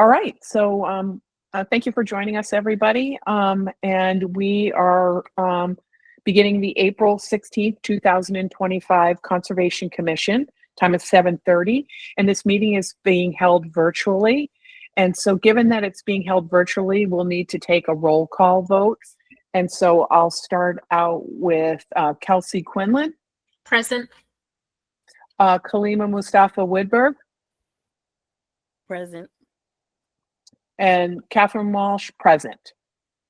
All right. Thank you for joining us, everybody. And we are beginning the April 16th, 2025 Conservation Commission. Time is 7:30, and this meeting is being held virtually. And so given that it's being held virtually, we'll need to take a roll call vote. And so I'll start out with Kelsey Quinlan. Present. Kalima Mustafa Woodberg. Present. And Catherine Walsh, present.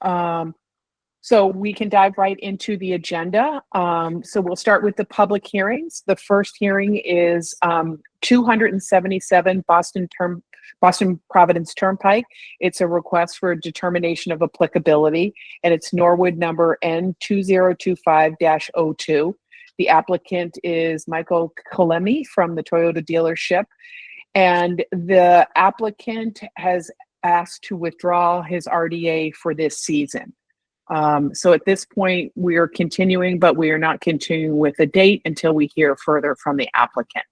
So we can dive right into the agenda. So we'll start with the public hearings. The first hearing is 277 Boston Providence Turnpike. It's a request for a determination of applicability, and it's Norwood number N2025-02. The applicant is Michael Kalemi from the Toyota dealership, and the applicant has asked to withdraw his RDA for this season. So at this point, we are continuing, but we are not continuing with a date until we hear further from the applicant.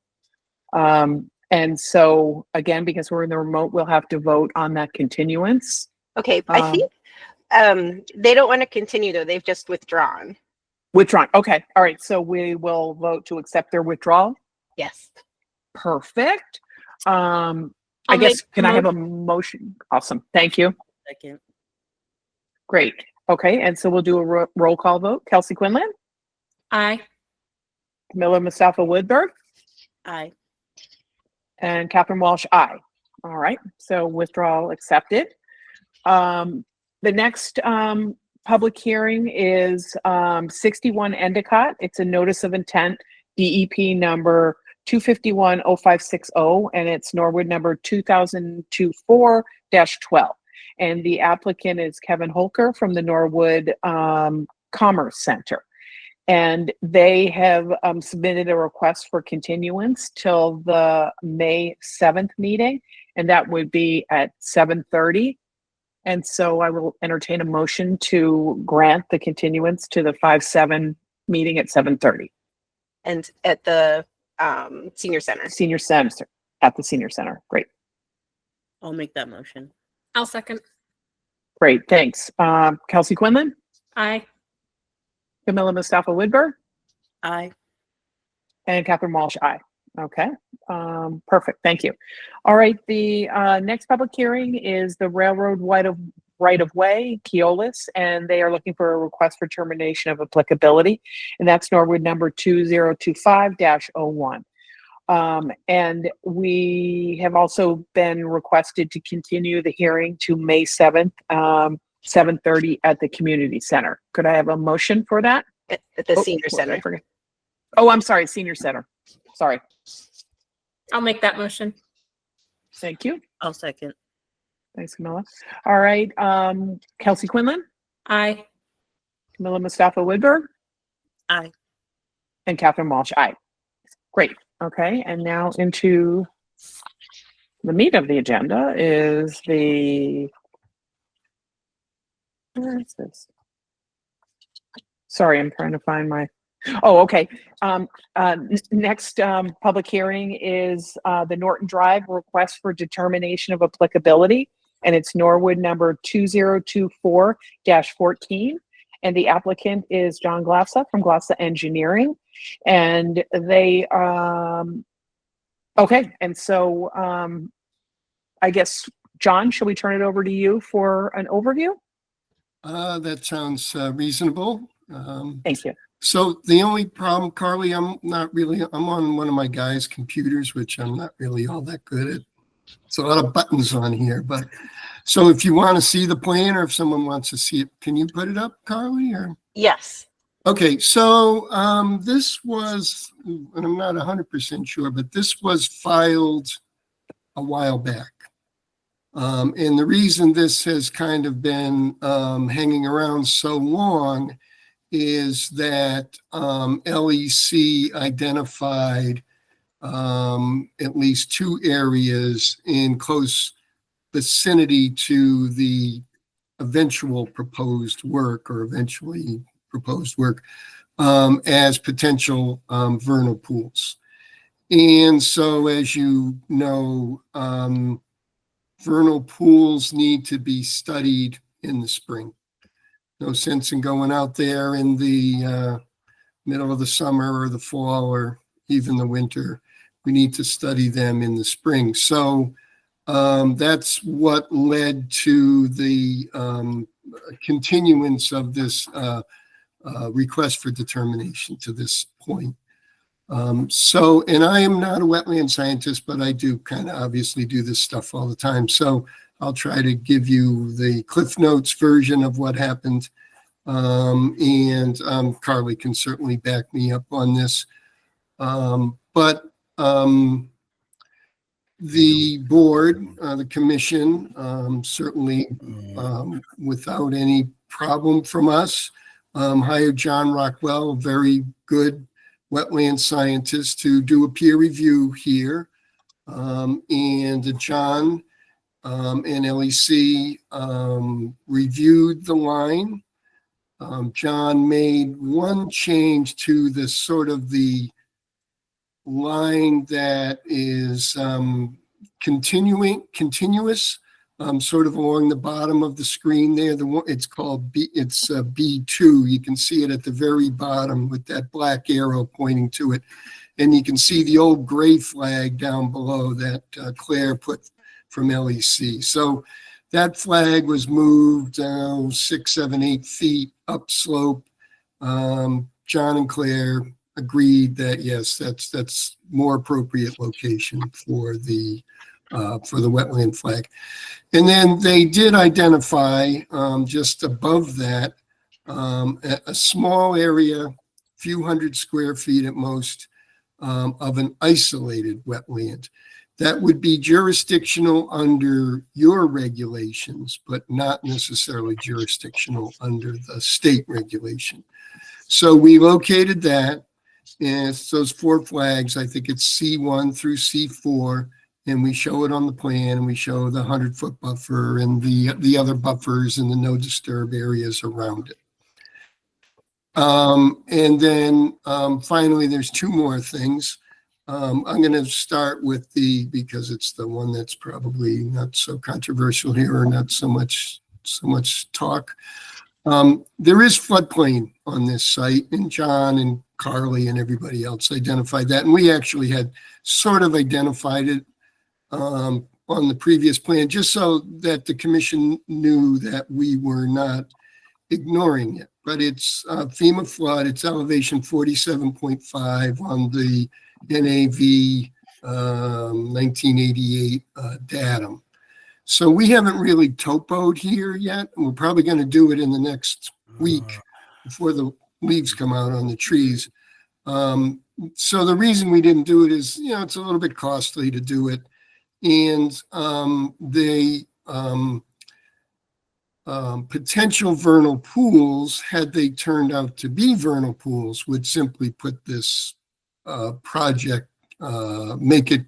And so again, because we're in the remote, we'll have to vote on that continuance. Okay, I think they don't want to continue though. They've just withdrawn. Withdrawn. Okay. All right. So we will vote to accept their withdrawal. Yes. Perfect. I guess, can I have a motion? Awesome. Thank you. Second. Great. Okay. And so we'll do a roll call vote. Kelsey Quinlan. Aye. Camilla Mustafa Woodberg. Aye. And Catherine Walsh, aye. All right. So withdrawal accepted. The next public hearing is 61 Endicott. It's a notice of intent, DEP number 251-0560, and it's Norwood number 2024-12. And the applicant is Kevin Holker from the Norwood Commerce Center. And they have submitted a request for continuance till the May 7th meeting, and that would be at 7:30. And so I will entertain a motion to grant the continuance to the 5/7 meeting at 7:30. And at the senior center. At the senior center. Great. I'll make that motion. I'll second. Great. Thanks. Kelsey Quinlan. Aye. Camilla Mustafa Woodberg. Aye. And Catherine Walsh, aye. Okay. Perfect. Thank you. All right. The next public hearing is the Railroad Right-of-Way, Keolis, and they are looking for a request for termination of applicability, and that's Norwood number 2025-01. And we have also been requested to continue the hearing to May 7th, 7:30 at the community center. Could I have a motion for that? At the senior center. Oh, I'm sorry, senior center. Sorry. I'll make that motion. Thank you. I'll second. Thanks, Camilla. All right. Kelsey Quinlan. Aye. Camilla Mustafa Woodberg. Aye. And Catherine Walsh, aye. Great. Okay. And now into the meat of the agenda is where is this? Sorry, I'm trying to find my, oh, okay. Next public hearing is the Norton Drive request for determination of applicability, and it's Norwood number 2024-14. And the applicant is John Glassa from Glassa Engineering. And they, okay. And so I guess, John, shall we turn it over to you for an overview? That sounds reasonable. Thank you. So the only problem, Carly, I'm on one of my guys' computers, which I'm not really all that good at. It's a lot of buttons on here, but so if you want to see the plan or if someone wants to see it, can you put it up, Carly? Or Yes. okay, so this was, and I'm not 100% sure, but this was filed a while back. And the reason this has kind of been hanging around so long is that LEC identified at least 2 areas in close vicinity to the eventually proposed work as potential vernal pools. And so, as you know, vernal pools need to be studied in the spring. No sense in going out there in the middle of the summer or the fall or even the winter. We need to study them in the spring. So that's what led to the continuance of this request for determination to this point. And I am not a wetland scientist, but I do kind of obviously do this stuff all the time. So I'll try to give you the Cliff Notes version of what happened. And Carly can certainly back me up on this. But the board, the commission, certainly without any problem from us, hired John Rockwell, a very good wetland scientist, to do a peer review here. And John and LEC reviewed the line. John made one change to the sort of the line that is continuous, sort of along the bottom of the screen there. It's called B2. You can see it at the very bottom with that black arrow pointing to it. And you can see the old gray flag down below that Claire put from LEC. So that flag was moved 6, 7, 8 feet upslope. John and Claire agreed that yes, that's more appropriate location for the wetland flag. And then they did identify just above that a small area, few hundred square feet at most, of an isolated wetland that would be jurisdictional under your regulations, but not necessarily jurisdictional under the state regulation. So we located that, and it's those 4 flags. I think it's C1 through C4, and we show it on the plan, and we show the 100-foot buffer and the other buffers and the no disturb areas around it. And then finally, there's 2 more things. I'm going to start with because it's the one that's probably not so controversial here, or not so much talk. There is floodplain on this site, and John and Carly and everybody else identified that. And we actually had sort of identified it on the previous plan, just so that the commission knew that we were not ignoring it. But it's FEMA flood, it's elevation 47.5 on the NAV 1988 datum. So we haven't really topoed here yet, and we're probably going to do it in the next week before the leaves come out on the trees. So the reason we didn't do it is, it's a little bit costly to do it. And potential vernal pools, had they turned out to be vernal pools, would simply put this project, make it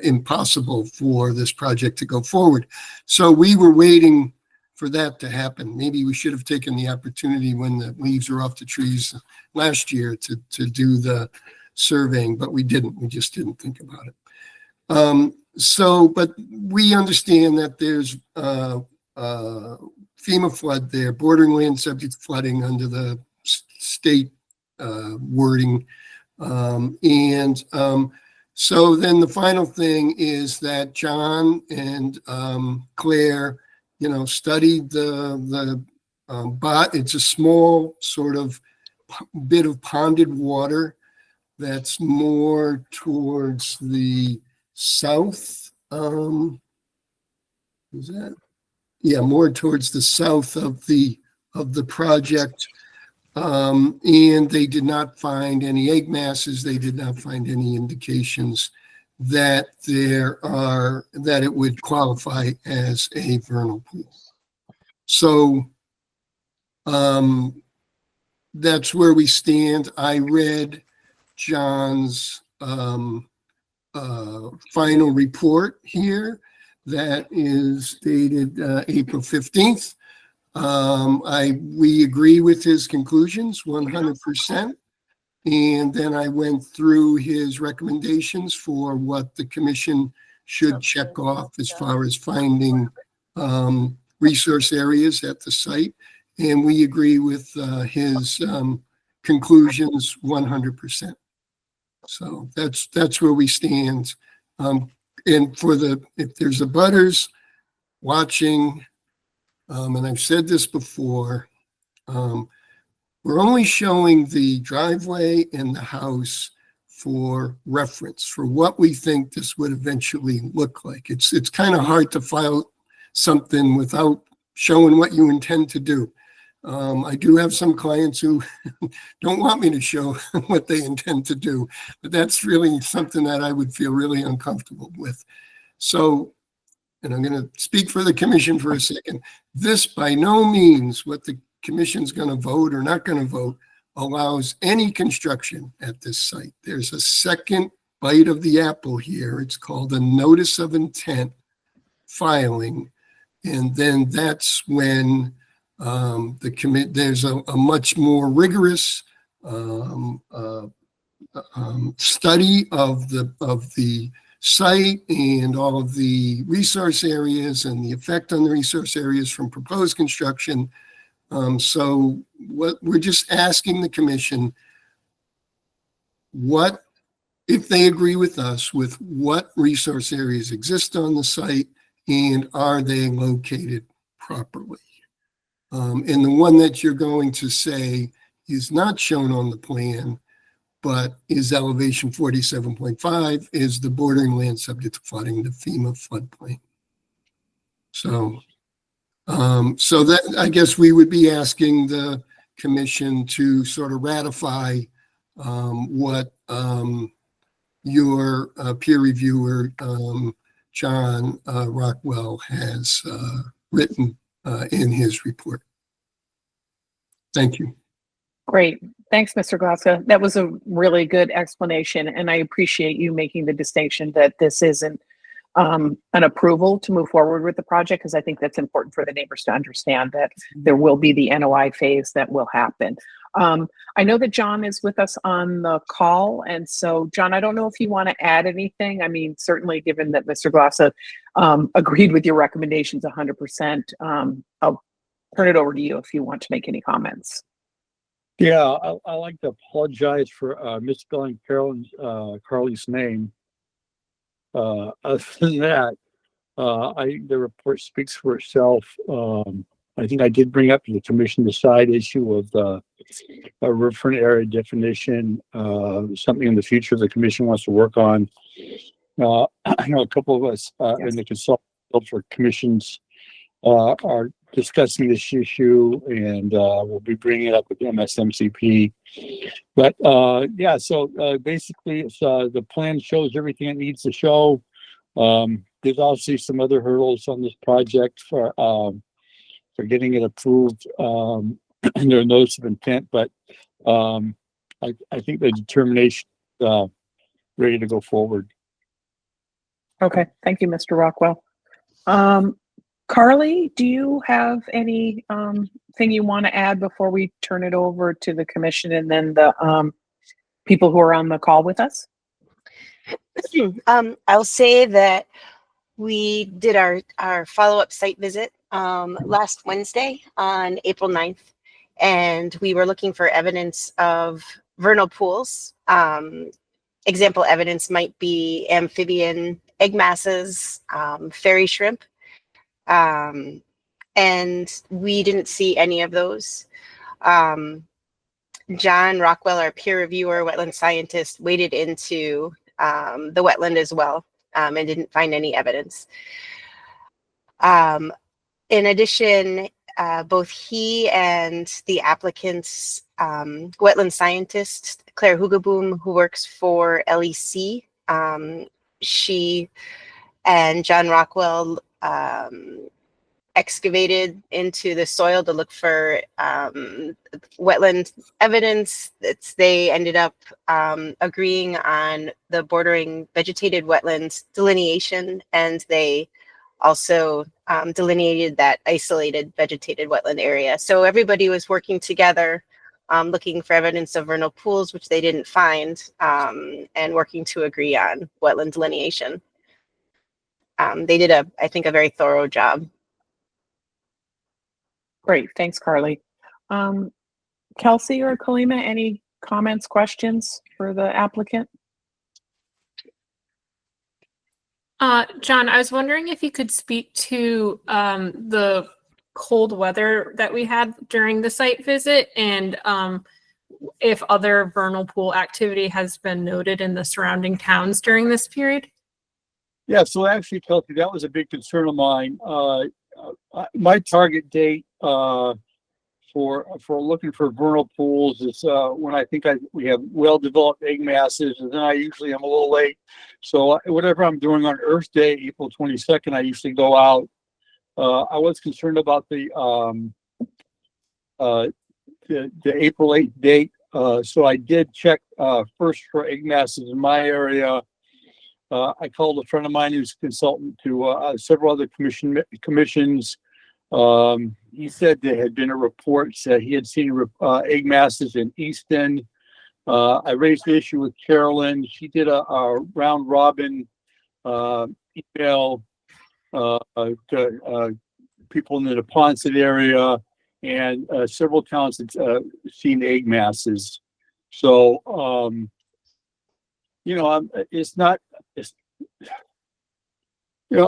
impossible for this project to go forward. So we were waiting for that to happen. Maybe we should have taken the opportunity when the leaves were off the trees last year to do the surveying, but we didn't. We just didn't think about it. But we understand that there's FEMA flood there, bordering land subject to flooding under the state wording. So then the final thing is that John and Claire, studied the it's a small sort of bit of ponded water that's more towards the south. Is that? Yeah, more towards the south of the project. And they did not find any egg masses. They did not find any indications that that it would qualify as a vernal pool. So that's where we stand. I read John's final report here that is dated April 15th. We agree with his conclusions 100%. And then I went through his recommendations for what the commission should check off as far as finding resource areas at the site. And we agree with his conclusions 100%. So that's where we stand. And if there's a butters watching, and I've said this before, we're only showing the driveway and the house for reference, for what we think this would eventually look like. It's kind of hard to file something without showing what you intend to do. I do have some clients who don't want me to show what they intend to do, but that's really something that I would feel really uncomfortable with. So, and I'm going to speak for the commission for a second. This by no means what the commission's going to vote or not going to vote allows any construction at this site. There's a second bite of the apple here. It's called a notice of intent filing. And then that's when there's a much more rigorous study of the site and all of the resource areas and the effect on the resource areas from proposed construction. So what we're just asking the commission, what if they agree with us with what resource areas exist on the site and are they located properly? And the one that you're going to say is not shown on the plan, but is elevation 47.5, is the bordering land subject to flooding, the FEMA floodplain. So that, I guess we would be asking the commission to sort of ratify what your peer reviewer, John Rockwell, has written in his report. Thank you. Great. Thanks, Mr. Glaska. That was a really good explanation, and I appreciate you making the distinction that this isn't an approval to move forward with the project, because I think that's important for the neighbors to understand that there will be the NOI phase that will happen. I know that John is with us on the call, and so John, I don't know if you want to add anything. I mean, certainly given that Mr. Glaska agreed with your recommendations 100%, I'll turn it over to you if you want to make any comments. Yeah, I like to apologize for misspelling Carly's name. Other than that, the report speaks for itself. I think I did bring up to the commission the side issue of a referent area definition, something in the future the commission wants to work on. I know a couple of us in the consultant for commissions are discussing this issue, and we'll be bringing it up with MSMCP. But yeah, so basically, it's, the plan shows everything it needs to show. There's obviously some other hurdles on this project for getting it approved. And there are notice of intent, but I think the determination ready to go forward. Okay, thank you, Mr. Rockwell. Carly, do you have any thing you want to add before we turn it over to the commission and then the people who are on the call with us? I'll say that we did our follow-up site visit last Wednesday on April 9th, and we were looking for evidence of vernal pools. Example evidence might be amphibian egg masses, fairy shrimp, and we didn't see any of those. John Rockwell, our peer reviewer, wetland scientist, waded into the wetland as well, and didn't find any evidence. In addition, both he and the applicant's wetland scientist, Claire Hugeboom, who works for LEC, she and John Rockwell excavated into the soil to look for wetland evidence. They ended up agreeing on the bordering vegetated wetlands delineation, and they also delineated that isolated vegetated wetland area. So everybody was working together, looking for evidence of vernal pools, which they didn't find, and working to agree on wetland delineation. They did I think, a very thorough job. Great, thanks, Carly. Kelsey or Kalima, any comments, questions for the applicant? John, I was wondering if you could speak to the cold weather that we had during the site visit, and if other vernal pool activity has been noted in the surrounding towns during this period. Yeah, so actually, Kelsey, that was a big concern of mine. My target date for looking for vernal pools is when I think we have well-developed egg masses, and then I usually am a little late. So whatever I'm doing on Earth Day, April 22nd, I usually go out. I was concerned about the April 8th date, so I did check first for egg masses in my area. I called a friend of mine who's a consultant to several other commissions. He said there had been a report that he had seen egg masses in Easton. I raised the issue with Carolyn. She did a round robin email to people in the Neponset area, and several towns had seen egg masses. So,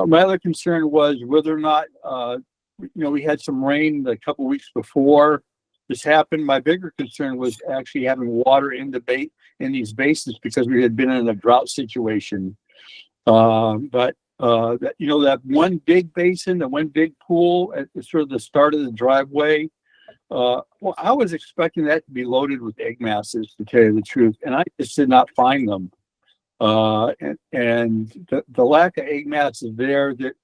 my other concern was whether or not, we had some rain a couple weeks before this happened. My bigger concern was actually having water in these basins, because we had been in a drought situation. But that one big basin, the one big pool at sort of the start of the driveway, I was expecting that to be loaded with egg masses, to tell you the truth, and I just did not find them. And the lack of egg masses there, that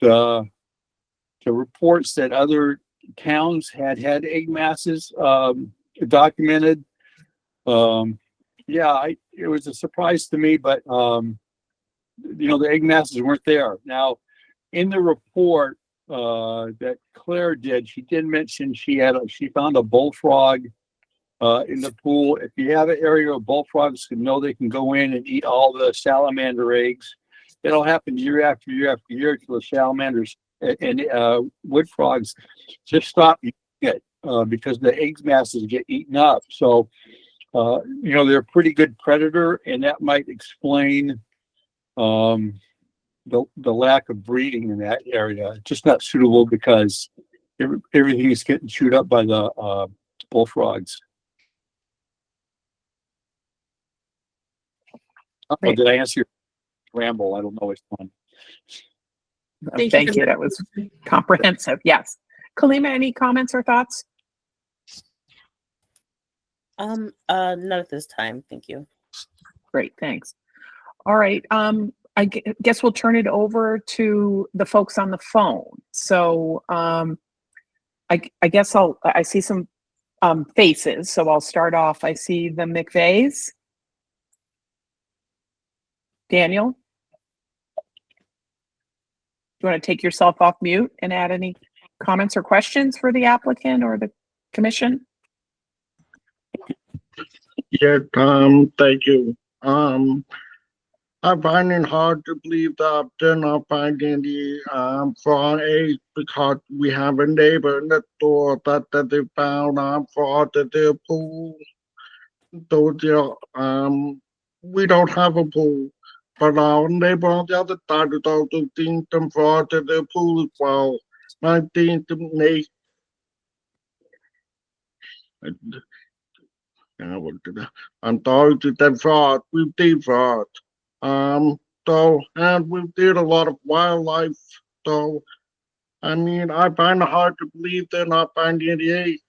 the reports that other towns had egg masses documented. It was a surprise to me, but the egg masses weren't there. Now, in the report that Claire did, she did mention she found a bullfrog in the pool. If you have an area of bullfrogs, they can go in and eat all the salamander eggs. It'll happen year after year after year till the salamanders and wood frogs just stop eating it because the egg masses get eaten up. So, they're a pretty good predator, and that might explain the lack of breeding in that area. It's just not suitable because everything is getting chewed up by the bullfrogs. Did I answer your ramble? I don't know which one. Thank you. That was comprehensive. Yes. Kalima, any comments or thoughts? Not at this time. Thank you. Great, thanks. All right. I guess we'll turn it over to the folks on the phone. So I guess I see some faces. So I'll start off. I see the McVeighs. Daniel, do you want to take yourself off mute and add any comments or questions for the applicant or the commission? Yeah, thank you. I find it hard to believe that they're not finding the fraud eggs, because we have a neighbor next door that they found fraud at their pool. So we don't have a pool, but our neighbor on the other side is also seeing some fraud at their pool as well. I think to make I'm sorry to that fraud. We did fraud. And we did a lot of wildlife. So, I mean, I find it hard to believe they're not finding any eggs,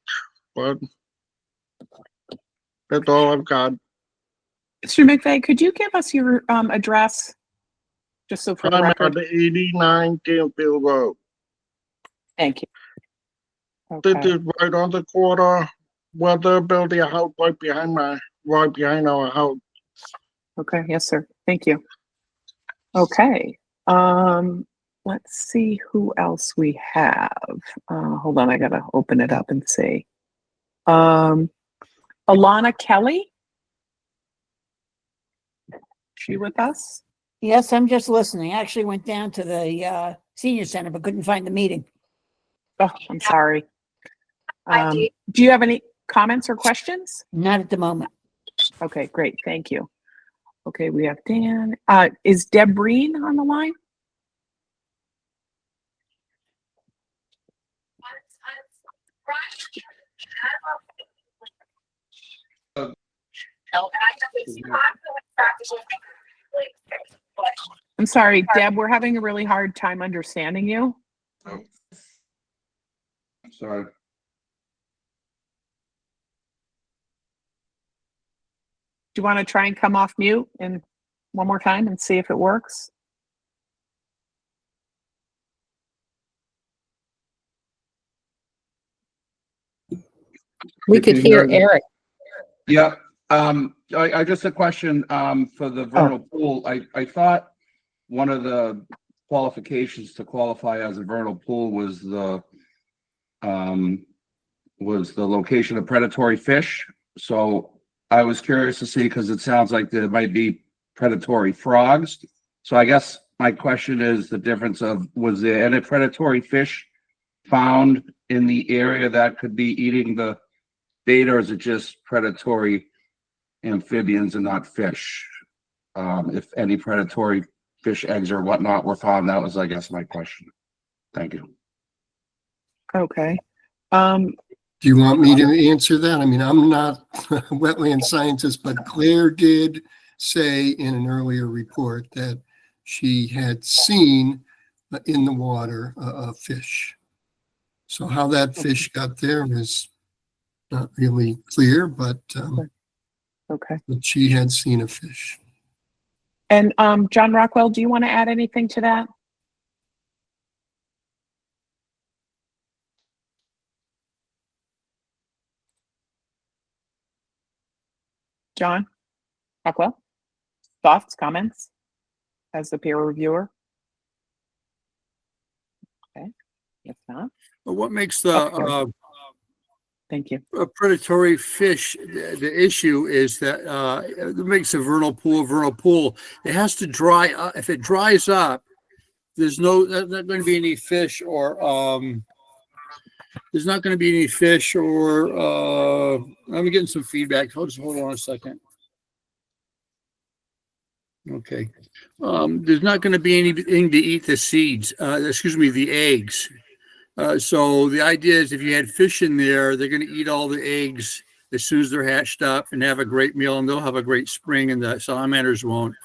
but that's all I've got. Mr. McVeigh, could you give us your address, just so for the I'm record? at the 89 Campfield Road. Thank you. This Okay. is right on the corner where they're building a house right behind our house. Okay, yes, sir. Thank you. Okay. Let's see who else we have. Hold on, I gotta open it up and see. Alana Kelly? She with us? Yes, I'm just listening. I actually went down to the senior center, but couldn't find the meeting. Oh, I'm sorry. Do you have any comments or questions? Not at the moment. Okay, great. Thank you. Okay, we have Dan. Is Deb Breen on the line? I'm sorry, Deb, we're having a really hard time understanding you. I'm sorry. Do you want to try and come off mute and one more time and see if it works? We could hear Eric. Yeah, I just a question, for the vernal pool. I thought one of the qualifications to qualify as a vernal pool was the location of predatory fish. So I was curious to see, because it sounds like there might be predatory frogs. So I guess my question is the difference of, was there any predatory fish found in the area that could be eating the bait, or is it just predatory amphibians and not fish? If any predatory fish eggs or whatnot were found, that was, I guess, my question. Thank you. Okay. Do you want me to answer that? I mean, I'm not a wetland scientist, but Claire did say in an earlier report that she had seen in the water a fish. So how that fish got there is not really clear, but Okay. she had seen a fish. And John Rockwell, do you want to add anything to that? John Rockwell, thoughts, comments as the peer reviewer? Okay, if not, But what makes the Okay. Thank you. predatory fish, the issue is that it makes a vernal pool. It has to dry up. If it dries up, there's not going to be any fish, or there's not going to be any fish, or I'm getting some feedback. Hold on a second. Okay. There's not going to be anything to eat the seeds, the eggs. So the idea is if you had fish in there, they're going to eat all the eggs as soon as they're hatched up and have a great meal, and they'll have a great spring, and the salamanders won't.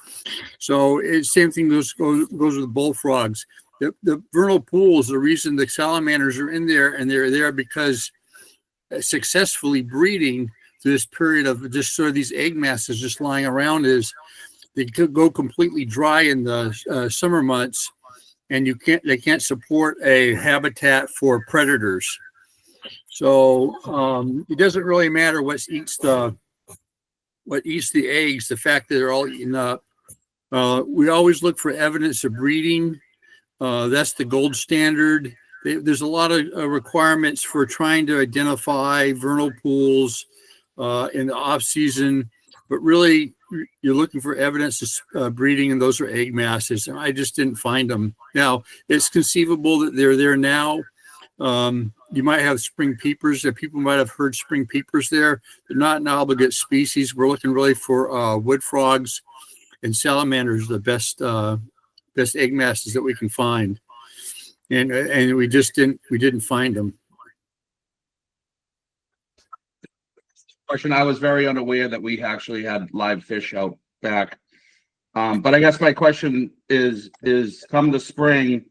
So same thing goes with bullfrogs. The vernal pools, the reason the salamanders are in there, and they're there because successfully breeding through this period of just sort of these egg masses just lying around, is they could go completely dry in the summer months, and they can't support a habitat for predators. So it doesn't really matter what eats the eggs, the fact that they're all eaten up. We always look for evidence of breeding. That's the gold standard. There's a lot of requirements for trying to identify vernal pools in the off season, but really you're looking for evidence of breeding, and those are egg masses, and I just didn't find them. Now, it's conceivable that they're there now. You might have spring peepers. People might have heard spring peepers there. They're not an obligate species. We're looking really for wood frogs and salamanders, the best egg masses that we can find, and we didn't find them. Question, I was very unaware that we actually had live fish out back. But I guess my question is come the spring,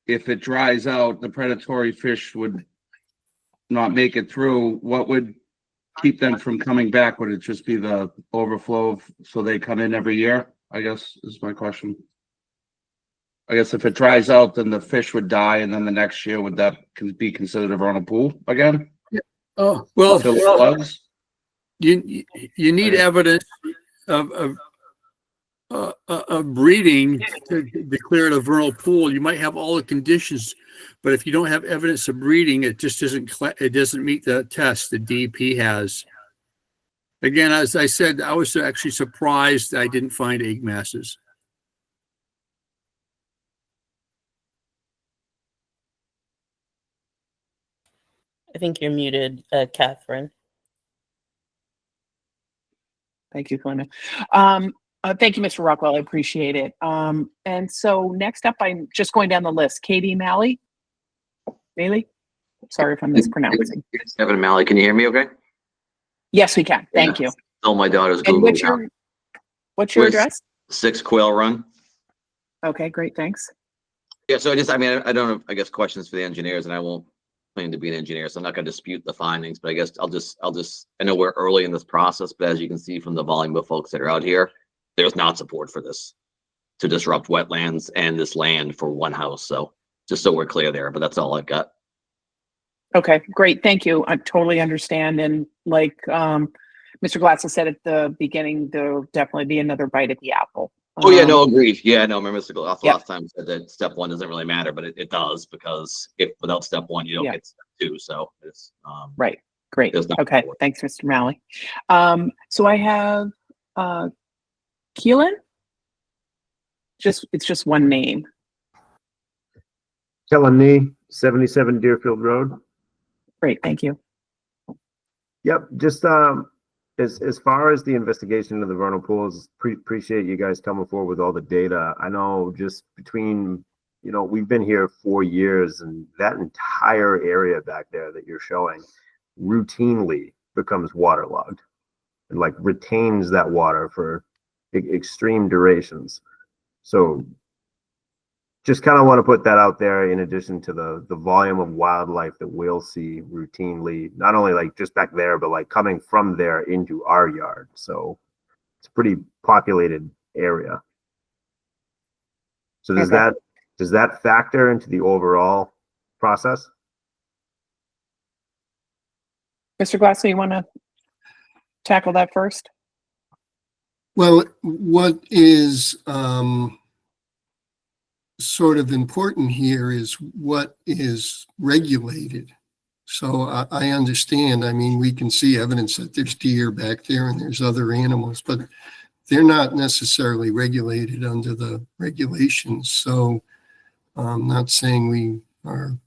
if it dries out, the predatory fish would not make it through. What would keep them from coming back? Would it just be the overflow so they come in every year? I guess is my question. I guess if it dries out, then the fish would die, and then the next year would that be considered a vernal pool again? Oh, well, Until it floods? you need evidence of breeding to declare it a vernal pool. You might have all the conditions, but if you don't have evidence of breeding, it just doesn't meet the test the DEP has. Again, as I said, I was actually surprised I didn't find egg masses. I think you're muted, Catherine. Thank you, Glenda. Thank you, Mr. Rockwell. I appreciate it. And so next up, I'm just going down the list. Katie Malley. Sorry if I'm mispronouncing. Evan Malley, can you hear me okay? Yes, we can. Thank you. Oh, my daughter's And Google. what's your Where's- address? 6 Quail Run. Okay, great. Thanks. Yeah, so I mean, I don't have, I guess, questions for the engineers, and I won't claim to be an engineer, so I'm not gonna dispute the findings, but I guess I'll just, I know we're early in this process, but as you can see from the volume of folks that are out here, there's not support for this to disrupt wetlands and this land for one house. So just so we're clear there, but that's all I've got. Okay, great. Thank you. I totally understand. And like Mr. Glatz said at the beginning, there'll definitely be another bite at the apple. Oh yeah, no, agreed. Yeah, no, remember Mr. Glass Yep. last time said that step 1 doesn't really matter, but it does, because if without step 1, you don't Yeah. get step 2. So it's, Right. Great. There's not Okay. forward. Thanks, Mr. Malley. So I have Keelan. It's just one name. Kellen Nee, 77 Deerfield Road. Great. Thank you. Yep, just as far as the investigation of the vernal pools, appreciate you guys coming forward with all the data. I know just between, we've been here 4 years, and that entire area back there that you're showing routinely becomes waterlogged and like retains that water for extreme durations. So just kind of want to put that out there, in addition to the volume of wildlife that we'll see routinely, not only like just back there, but like coming from there into our yard. So it's a pretty populated area. So does that factor into the overall process? Mr. Glassy, you want to tackle that first? Well, what is sort of important here is what is regulated. So I understand. I mean, we can see evidence that there's deer back there and there's other animals, but they're not necessarily regulated under the regulations. So I'm not saying we are,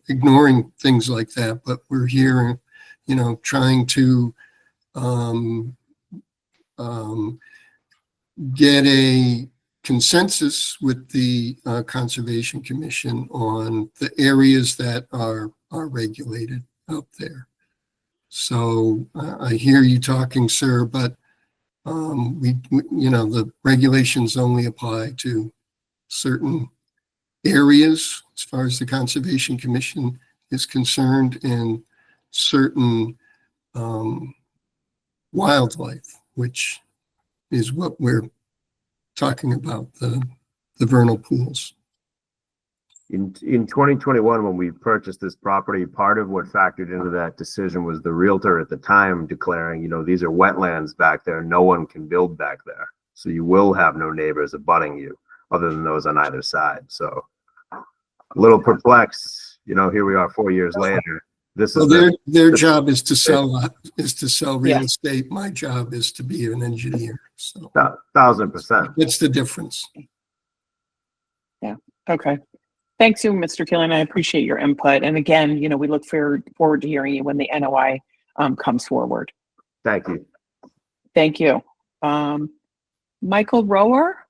ignoring things like that, but we're here, trying to get a consensus with the Conservation Commission on the areas that are regulated out there. So I hear you talking, sir, but we, the regulations only apply to certain areas as far as the Conservation Commission is concerned, and certain wildlife, which is what we're talking about, the vernal pools. In 2021, when we purchased this property, part of what factored into that decision was the realtor at the time declaring, these are wetlands back there. No one can build back there. So you will have no neighbors abutting you other than those on either side. So a little perplexed, here we are 4 years later. This Well, is their job is to sell real Yes. estate. My job is to be an engineer. So 1,000%. it's the difference. Okay. Thanks you, Mr. Keelan. I appreciate your input. And again, we look forward to hearing you when the NOI comes forward. Thank you. Thank you. Michael Rower?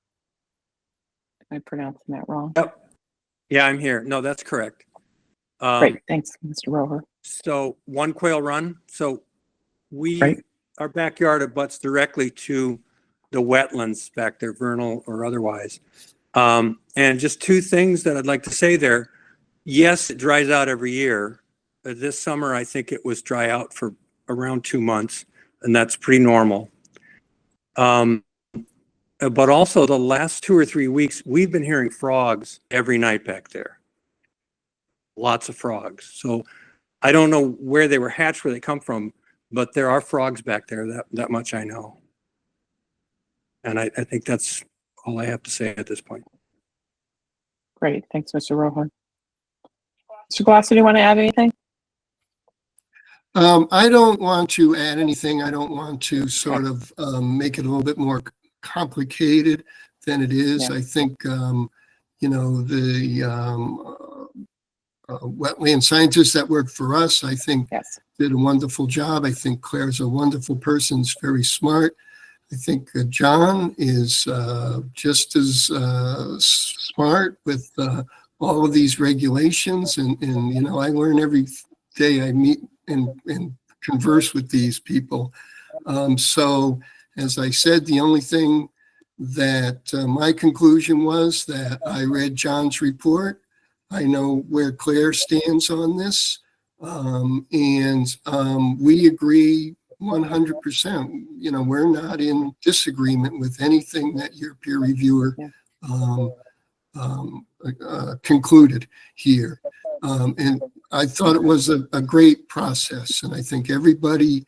Am I pronouncing that wrong? Yeah, I'm here. No, that's correct. Great. Thanks, Mr. Rower. So 1 Quail Run. So Right. our backyard abuts directly to the wetlands back there, vernal or otherwise. And just 2 things that I'd like to say there. Yes, it dries out every year. This summer, I think it was dry out for around 2 months, and that's pretty normal. but also the last 2 or 3 weeks, we've been hearing frogs every night back there. Lots of frogs. So I don't know where they were hatched, where they come from, but there are frogs back there. That much I know. And I think that's all I have to say at this point. Great. Thanks, Mr. Rohan. Mr. Glasser, do you want to add anything? I don't want to add anything. I don't want to sort of make it a little bit more complicated than it is. Yeah. I think, you know, the wetland scientists that work for us, I think, Yes. did a wonderful job. I think Claire's a wonderful person. She's very smart. I think John is just as smart with all of these regulations. And, you know, I learn every day I meet and converse with these people. So as I said, the only thing that my conclusion was that I read John's report. I know where Claire stands on this. And we agree 100%. You know, we're not in disagreement with anything that your peer reviewer concluded here. And I thought it was a great process, and I think everybody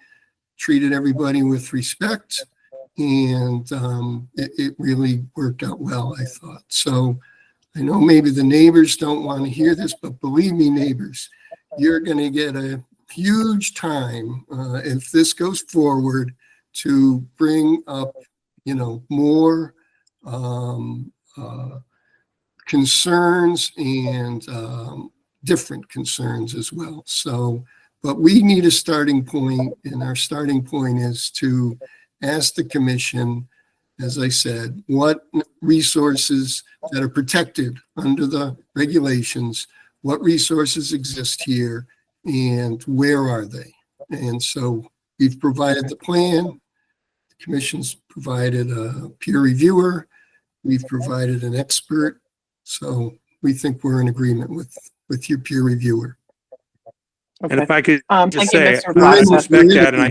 treated everybody with respect, and it really worked out well, I thought. So I know maybe the neighbors don't want to hear this, but believe me, neighbors, you're going to get a huge time if this goes forward to bring up, you know, more concerns and different concerns as well. So, but we need a starting point, and our starting point is to ask the commission, as I said, what resources that are protected under the regulations, what resources exist here, and where are they? And so we've provided the plan, the commission's provided a peer reviewer, we've provided an expert. So we think we're in agreement with your peer reviewer. Okay. And if I could Thank just you, say, Mr. I Glasser. respect that, and I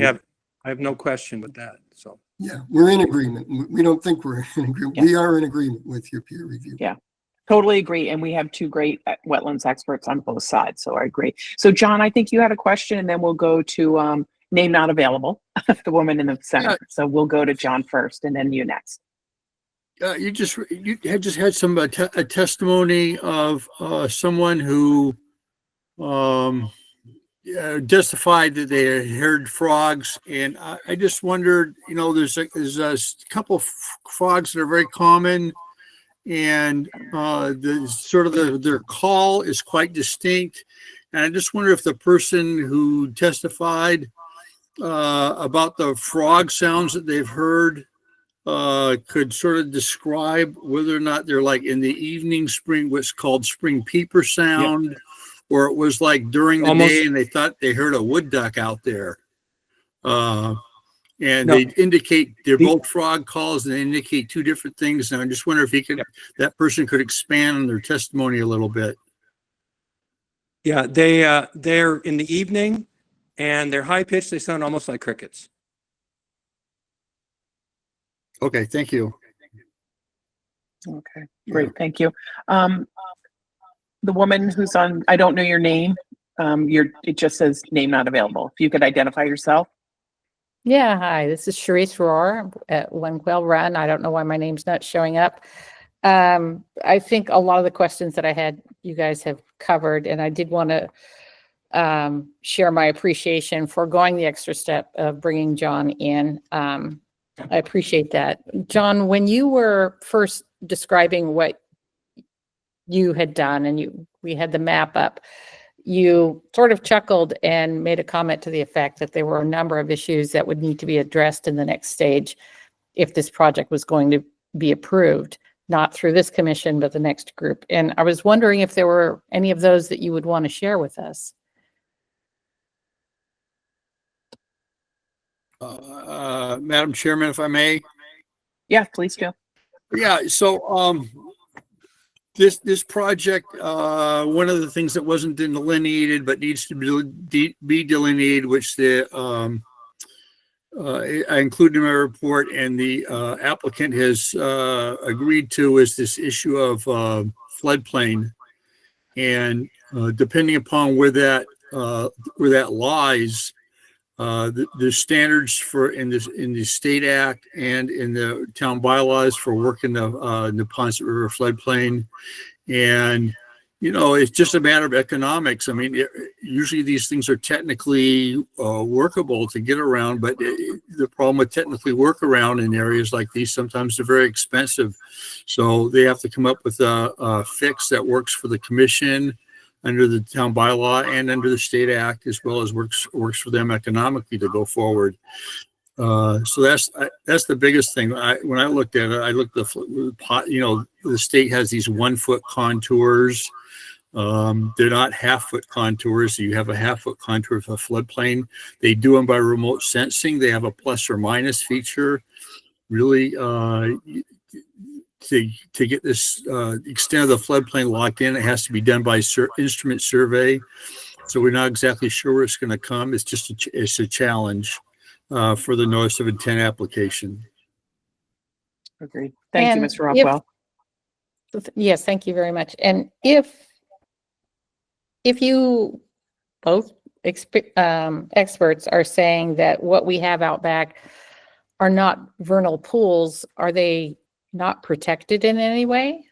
have no question with that. So Yeah, we're in agreement. We don't think we're in agreement. Yeah. We are in agreement with your peer review. Yeah. Totally agree. And we have two great wetlands experts on both sides. So I agree. So John, I think you had a question, and then we'll go to name not available, the woman in the center. Yeah. So we'll go to John first and then you next. You had just had some a testimony of someone who testified that they had heard frogs, and I just wondered, you know, there's a couple of frogs that are very common, and their call is quite distinct, and I just wonder if the person who testified about the frog sounds that they've heard could sort of describe whether or not they're like in the evening spring, what's called spring peeper sound, or it was like during the day and they thought they heard a wood duck out there. And they indicate they're both frog calls, and they indicate two different things. And I just wonder if that person could expand on their testimony a little bit. yeah, they're in the evening, and they're high pitched. They sound almost like crickets. Okay, thank you. Okay, great. Thank you. The woman who's on, I don't know your name. It just says name not available. If you could identify yourself. Yeah, hi, this is Charisse Rohr at One Quail Run. I don't know why my name's not showing up. I think a lot of the questions that I had, you guys have covered, and I did want to share my appreciation for going the extra step of bringing John in. I appreciate that. John, when you were first describing what you had done and we had the map up, you sort of chuckled and made a comment to the effect that there were a number of issues that would need to be addressed in the next stage if this project was going to be approved, not through this commission, but the next group. And I was wondering if there were any of those that you would want to share with us. Madam Chairman, if I may. Yeah, please do. Yeah, so this project, one of the things that wasn't delineated but needs to be delineated, which the I included in my report, and the applicant has agreed to, is this issue of floodplain. And depending upon where that lies, the standards for in the state act and in the town bylaws for working the Neponset River floodplain. And it's just a matter of economics. I mean, usually these things are technically workable to get around, but the problem with technically work around in areas like these, sometimes they're very expensive. So they have to come up with a fix that works for the commission under the town bylaw and under the state act, as well as works for them economically to go forward. So that's the biggest thing. When I looked at it, I looked at the state has these 1 foot contours. They're not half-foot contours. So you have a half-foot contour of a floodplain. They do them by remote sensing. They have a plus or minus feature. Really, to get this extent of the floodplain locked in, it has to be done by instrument survey. So we're not exactly sure where it's going to come. It's just it's a challenge for the notice of intent application. Agreed. Thank you, And Mr. Rockwell. Yes, thank you very much. And if you both experts are saying that what we have out back are not vernal pools, are they not protected in any way?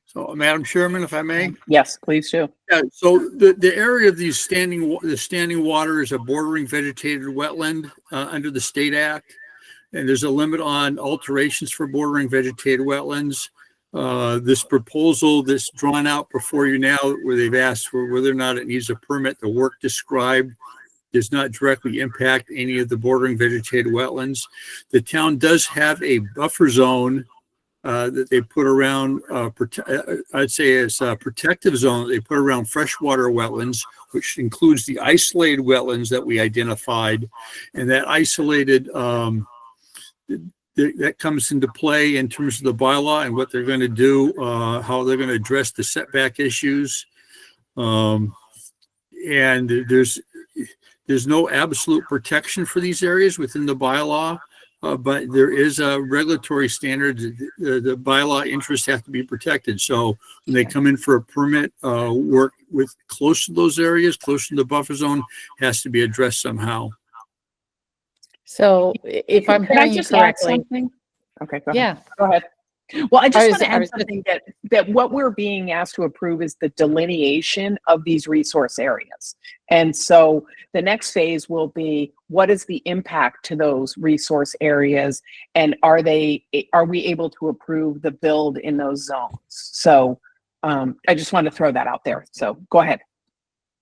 So, Madam Chairman, if I may. Yes, please do. Yeah, so the area of the standing water is a bordering vegetated wetland under the state act, and there's a limit on alterations for bordering vegetated wetlands. This proposal that's drawn out before you now, where they've asked for whether or not it needs a permit, the work described does not directly impact any of the bordering vegetated wetlands. The town does have a buffer zone that they put around, I'd say it's a protective zone that they put around freshwater wetlands, which includes the isolated wetlands that we identified. And that isolated, that comes into play in terms of the bylaw and what they're going to do, how they're going to address the setback issues. And there's no absolute protection for these areas within the bylaw. But there is a regulatory standard. The bylaw interests have to be protected. So when they come in for a permit, work with close to those areas, close to the buffer zone, has to be addressed somehow. So if I'm Can I hearing you just add correctly, something? Okay, go ahead. yeah. Go ahead. Well, I just want to I add was something that what we're being asked to approve is the delineation of these resource areas. And so the next phase will be, what is the impact to those resource areas? And are we able to approve the build in those zones? So I just want to throw that out there. So go ahead.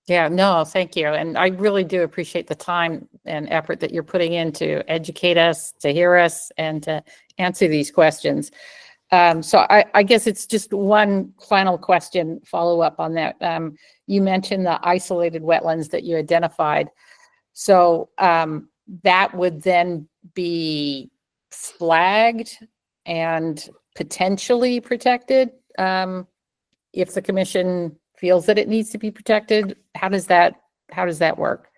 Yeah, no, thank you. And I really do appreciate the time and effort that you're putting in to educate us, to hear us, and to answer these questions. So I guess it's just one final question, follow up on that. You mentioned the isolated wetlands that you identified. So that would then be flagged and potentially protected if the commission feels that it needs to be protected. How does that work?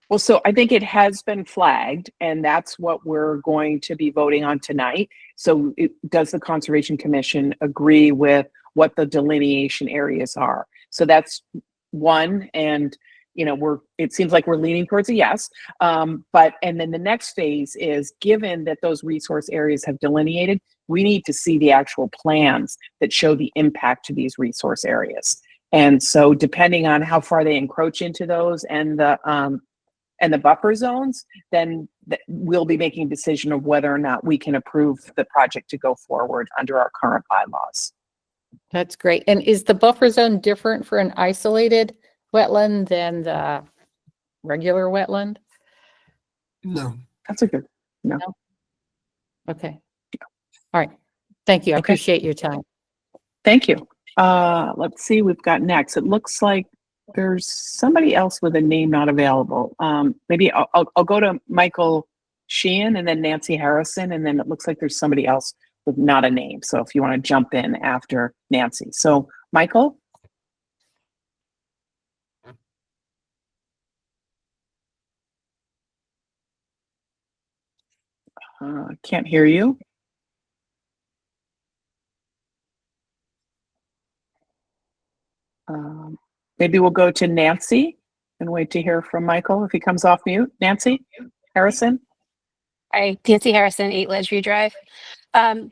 Well, so I think it has been flagged, and that's what we're going to be voting on tonight. So does the Conservation Commission agree with what the delineation areas are? So that's one, and it seems like we're leaning towards a yes. And then the next phase is, given that those resource areas have delineated, we need to see the actual plans that show the impact to these resource areas. And so depending on how far they encroach into those and the buffer zones, then we'll be making a decision of whether or not we can approve the project to go forward under our current bylaws. That's great. And is the buffer zone different for an isolated wetland than the regular wetland? No. That's a good, no. Okay. All right. Thank you. I Okay. appreciate your time. Thank you. Let's see, we've got next. It looks like there's somebody else with a name not available. Maybe I'll go to Michael Sheehan and then Nancy Harrison, and then it looks like there's somebody else with not a name. So if you want to jump in after Nancy. So Michael? Can't hear you. Maybe we'll go to Nancy and wait to hear from Michael if he comes off mute. Nancy Harrison? Hi, Nancy Harrison, 8 Ledgeview Drive. I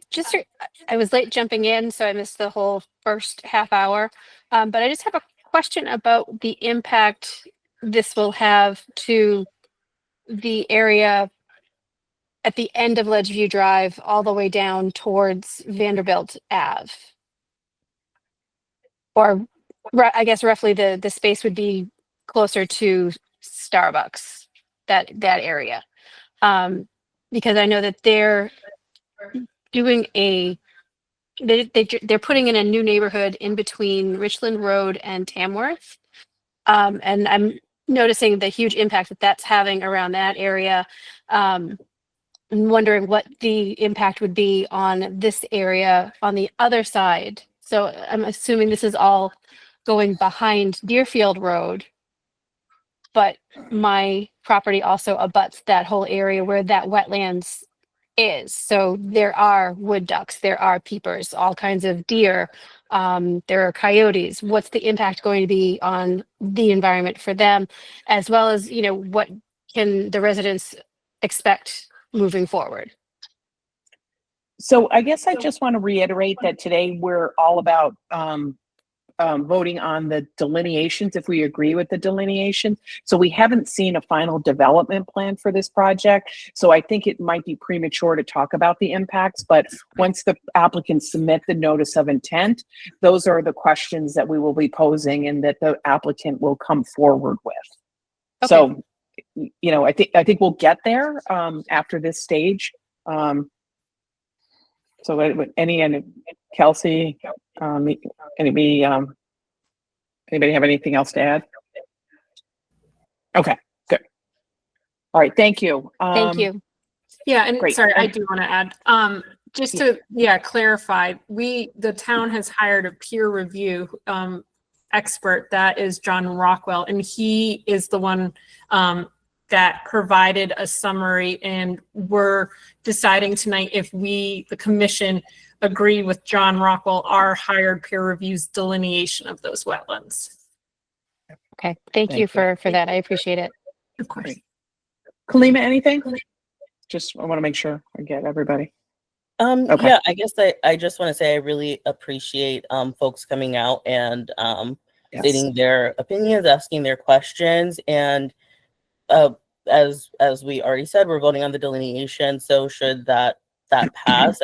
was late jumping in, so I missed the whole first half hour. But I just have a question about the impact this will have to the area at the end of Ledgeview Drive, all the way down towards Vanderbilt Ave. Or I guess roughly the space would be closer to Starbucks, that area. Because I know that they're doing they're putting in a new neighborhood in between Richland Road and Tamworth. And I'm noticing the huge impact that that's having around that area. I'm wondering what the impact would be on this area on the other side. So I'm assuming this is all going behind Deerfield Road, but my property also abuts that whole area where that wetlands is. So there are wood ducks, there are peepers, all kinds of deer, there are coyotes. What's the impact going to be on the environment for them, as well as, you know, what can the residents expect moving forward? So I guess I just want to reiterate that today we're all about voting on the delineations, if we agree with the delineation. So we haven't seen a final development plan for this project. So I think it might be premature to talk about the impacts, but once the applicants submit the notice of intent, those are the questions that we will be posing and that the applicant will come forward with. Okay. So, you know, I think we'll get there after this stage. So any Kelsey, anybody have anything else to add? Okay, good. All right, thank you. Thank you. Yeah, and Great. sorry, I do want to add, just to clarify, the town has hired a peer review expert, that is John Rockwell, and he is the one that provided a summary, and we're deciding tonight if we, the commission, agree with John Rockwell, our hired peer review's delineation of those wetlands. Okay, thank you for that. I appreciate it. Of course. Kalima, anything? Just, I want to make sure I get everybody. Okay. Yeah, I guess I just want to say I really appreciate folks coming out and stating their opinions, asking their questions, and as we already said, we're voting on the delineation. So should that pass,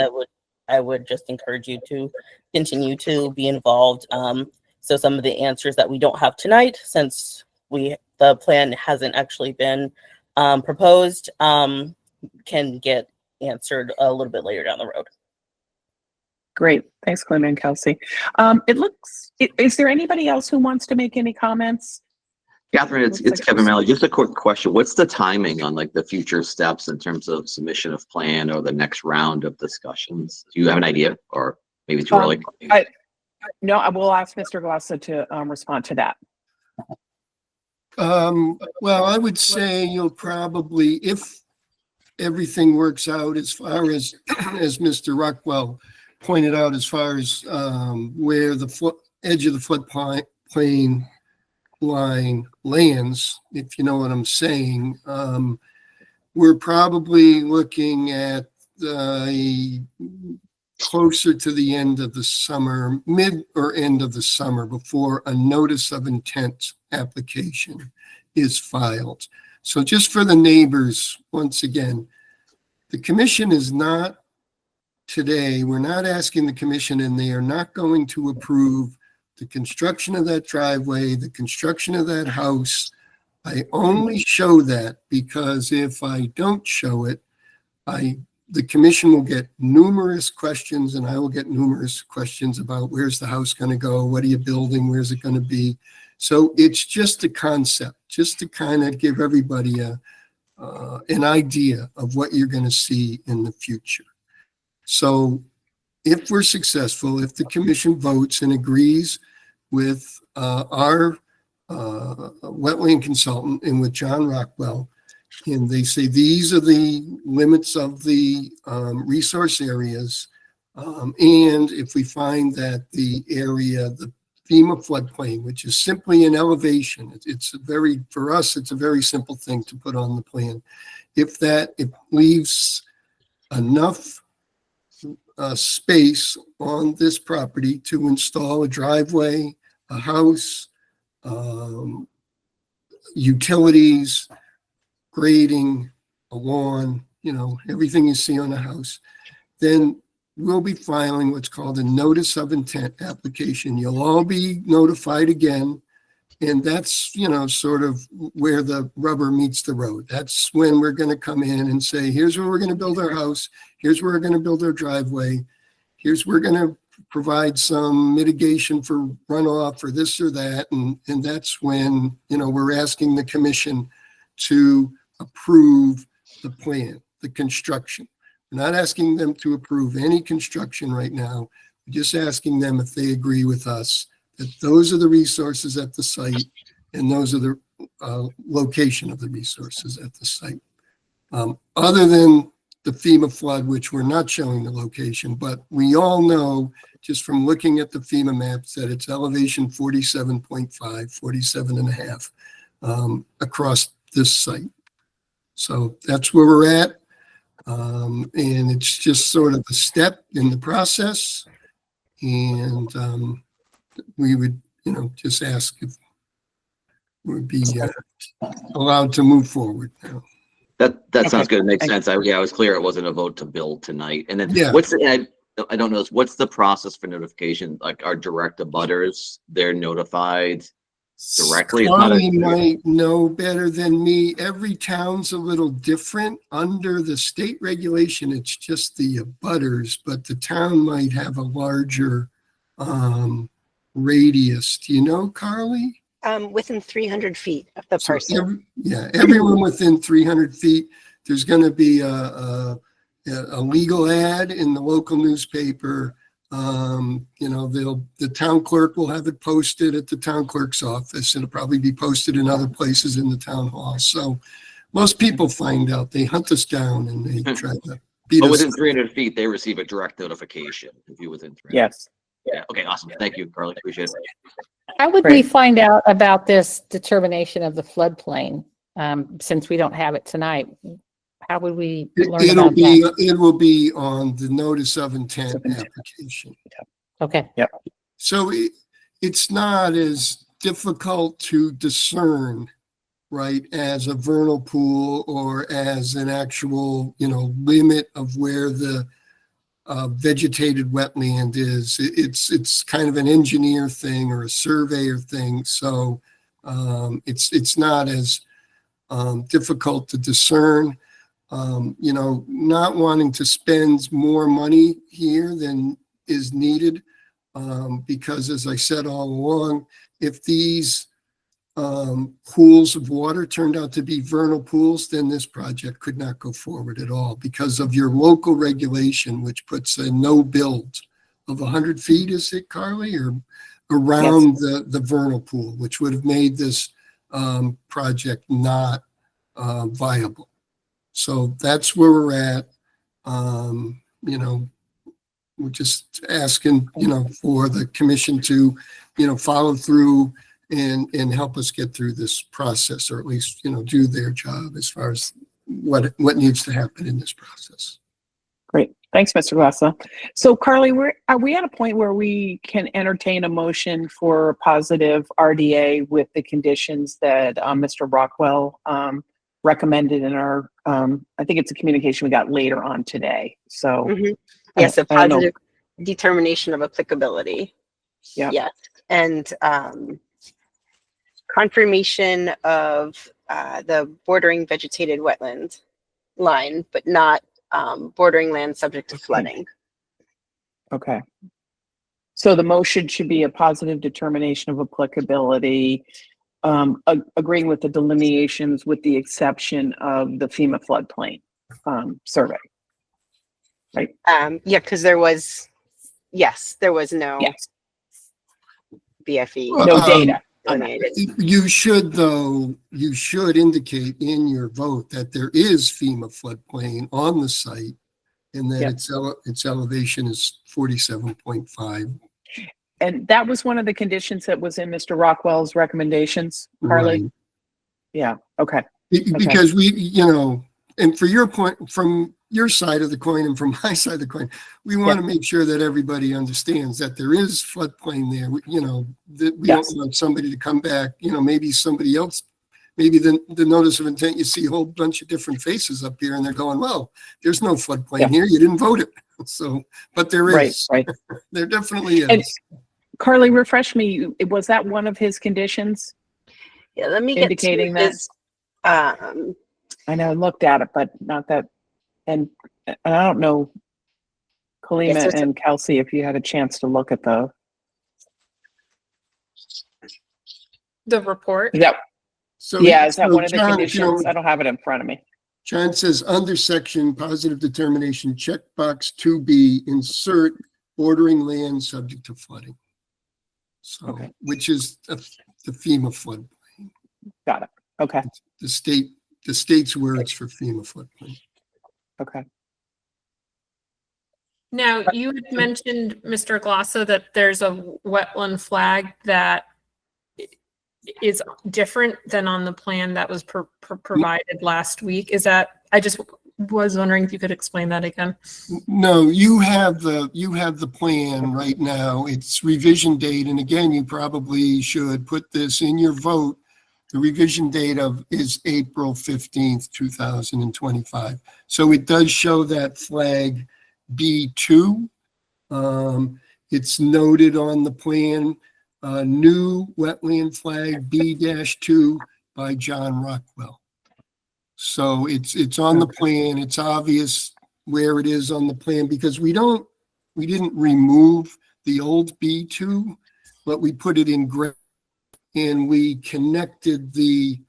I would just encourage you to continue to be involved. So some of the answers that we don't have tonight, since the plan hasn't actually been proposed, can get answered a little bit later down the road. Great. Thanks, Kalima and Kelsey. Is there anybody else who wants to make any comments? Catherine, it's Kevin Malley. Just a quick question. What's the timing on like the future steps in terms of submission of plan or the next round of discussions? Do you have an idea, or maybe too early? No, I will ask Mr. Glossa to respond to that. Well, I would say you'll probably, if everything works out as far as Mr. Rockwell pointed out, as far as where the edge of the floodplain line lands, if you know what I'm saying, we're probably looking at closer to the end of the summer, mid or end of the summer, before a notice of intent application is filed. So just for the neighbors, once again, the commission is not today, we're not asking the commission, and they are not going to approve the construction of that driveway, the construction of that house. I only show that because if I don't show it, the commission will get numerous questions, and I will get numerous questions about where's the house going to go, what are you building, where's it going to be. So it's just a concept, just to kind of give everybody an idea of what you're going to see in the future. So if we're successful, if the commission votes and agrees with our wetland consultant and with John Rockwell, And they say these are the limits of the resource areas. And if we find that the area, the FEMA floodplain, which is simply an elevation, it's a very, for us, it's a very simple thing to put on the plan. If it leaves enough space on this property to install a driveway, a house, utilities, grading, a lawn, everything you see on a house, then we'll be filing what's called a notice of intent application. You'll all be notified again. And that's, sort of where the rubber meets the road. That's when we're going to come in and say, here's where we're going to build our house. Here's where we're going to build our driveway. Here's where we're going to provide some mitigation for runoff or this or that. And that's when, we're asking the commission to approve the plan, the construction. We're not asking them to approve any construction right now. We're just asking them if they agree with us that those are the resources at the site and those are the location of the resources at the site. Other than the FEMA flood, which we're not showing the location, but we all know just from looking at the FEMA maps that it's elevation 47.5, 47 and a half across this site. So that's where we're at. And it's just sort of a step in the process. And we would, just ask if we would be allowed to move forward now. That sounds good. It makes sense. I was clear it wasn't a vote to build tonight. And then Yeah. I don't know, what's the process for notification? Like our direct abutters, they're notified directly? It's not Carly might know better than me. Every town's a little different. Under the state regulation, it's just the abutters, but the town might have a larger radius. Do you know, Carly? Within 300 feet of the So person. everyone within 300 feet. There's going to be a legal ad in the local newspaper. The town clerk will have it posted at the town clerk's office. It'll probably be posted in other places in the town hall. So most people find out. They hunt us down and they try to beat But us. within 300 feet, they receive a direct notification if you're within 300. Yes. Yeah. Okay. Awesome. Thank you, Carly. Appreciate it. How would we find out about this determination of the floodplain? Since we don't have it tonight, how would we learn about that? It will be on the notice of intent application. Okay. Yep. So it's not as difficult to discern, right, as a vernal pool or as an actual, limit of where the vegetated wetland is. It's kind of an engineer thing or a surveyor thing. So it's not as difficult to discern. Not wanting to spend more money here than is needed, because as I said all along, if these pools of water turned out to be vernal pools, then this project could not go forward at all because of your local regulation, which puts a no build of 100 feet, is it, Carly, or around the vernal pool, which would have made this project not viable. So that's where we're at. We're just asking, for the commission to, follow through and help us get through this process, or at least, do their job as far as what needs to happen in this process. Great. Thanks, Mr. Glassell. So Carly, are we at a point where we can entertain a motion for a positive RDA with the conditions that Mr. Rockwell recommended in our, I think it's a communication we got later on today. So Yes, a I don't know. positive determination of applicability. Yeah. Yes, and confirmation of the bordering vegetated wetland line, but not bordering land subject to flooding. Okay. So the motion should be a positive determination of applicability, agreeing with the delineations with the exception of the FEMA floodplain survey. Right? Yeah, because there was no Yes. BFE. No data. delineated. You should, though, you should indicate in your vote that there is FEMA floodplain on the site and that Yep. its elevation is 47.5. And that was one of the conditions that was in Mr. Rockwell's recommendations, Carly? Right. Yeah, okay. Because we, you know, and for your point, from your side of the coin and from my side of the coin, we want to make sure that everybody understands that there is floodplain there. You know, that we don't want somebody to come back, you know, maybe somebody else, maybe the notice of intent, you see a whole bunch of different faces up here and they're going, well, there's no floodplain here. You didn't vote it. So, but there is. Right. There definitely is. And Carly, refresh me. Was that one of his conditions? Yeah, let me indicating get to that. his, I know I looked at it, but not that. And I don't know, Kalima Yes, and Kelsey, if you had a chance to look at the report. Yep. So, Is that so one of the John, if you conditions? don't- I don't have it in front of me. John says under section positive determination, checkbox 2B, insert bordering land subject to flooding. So, which is the FEMA flood. Got it. Okay. The state's words for FEMA floodplain. Okay. Now, you had mentioned, Mr. Glossa, that there's a wetland flag that is different than on the plan that was provided last week. Is that, I just was wondering if you could explain that again. No, you have the plan right now. It's revision date. And again, you probably should put this in your vote. The revision date is April 15th, 2025. So it does show that flag B2. It's noted on the plan, new wetland flag B-2 by John Rockwell. So it's on the plan. It's obvious where it is on the plan because we didn't remove the old B2, but we put it in gray. And we connected the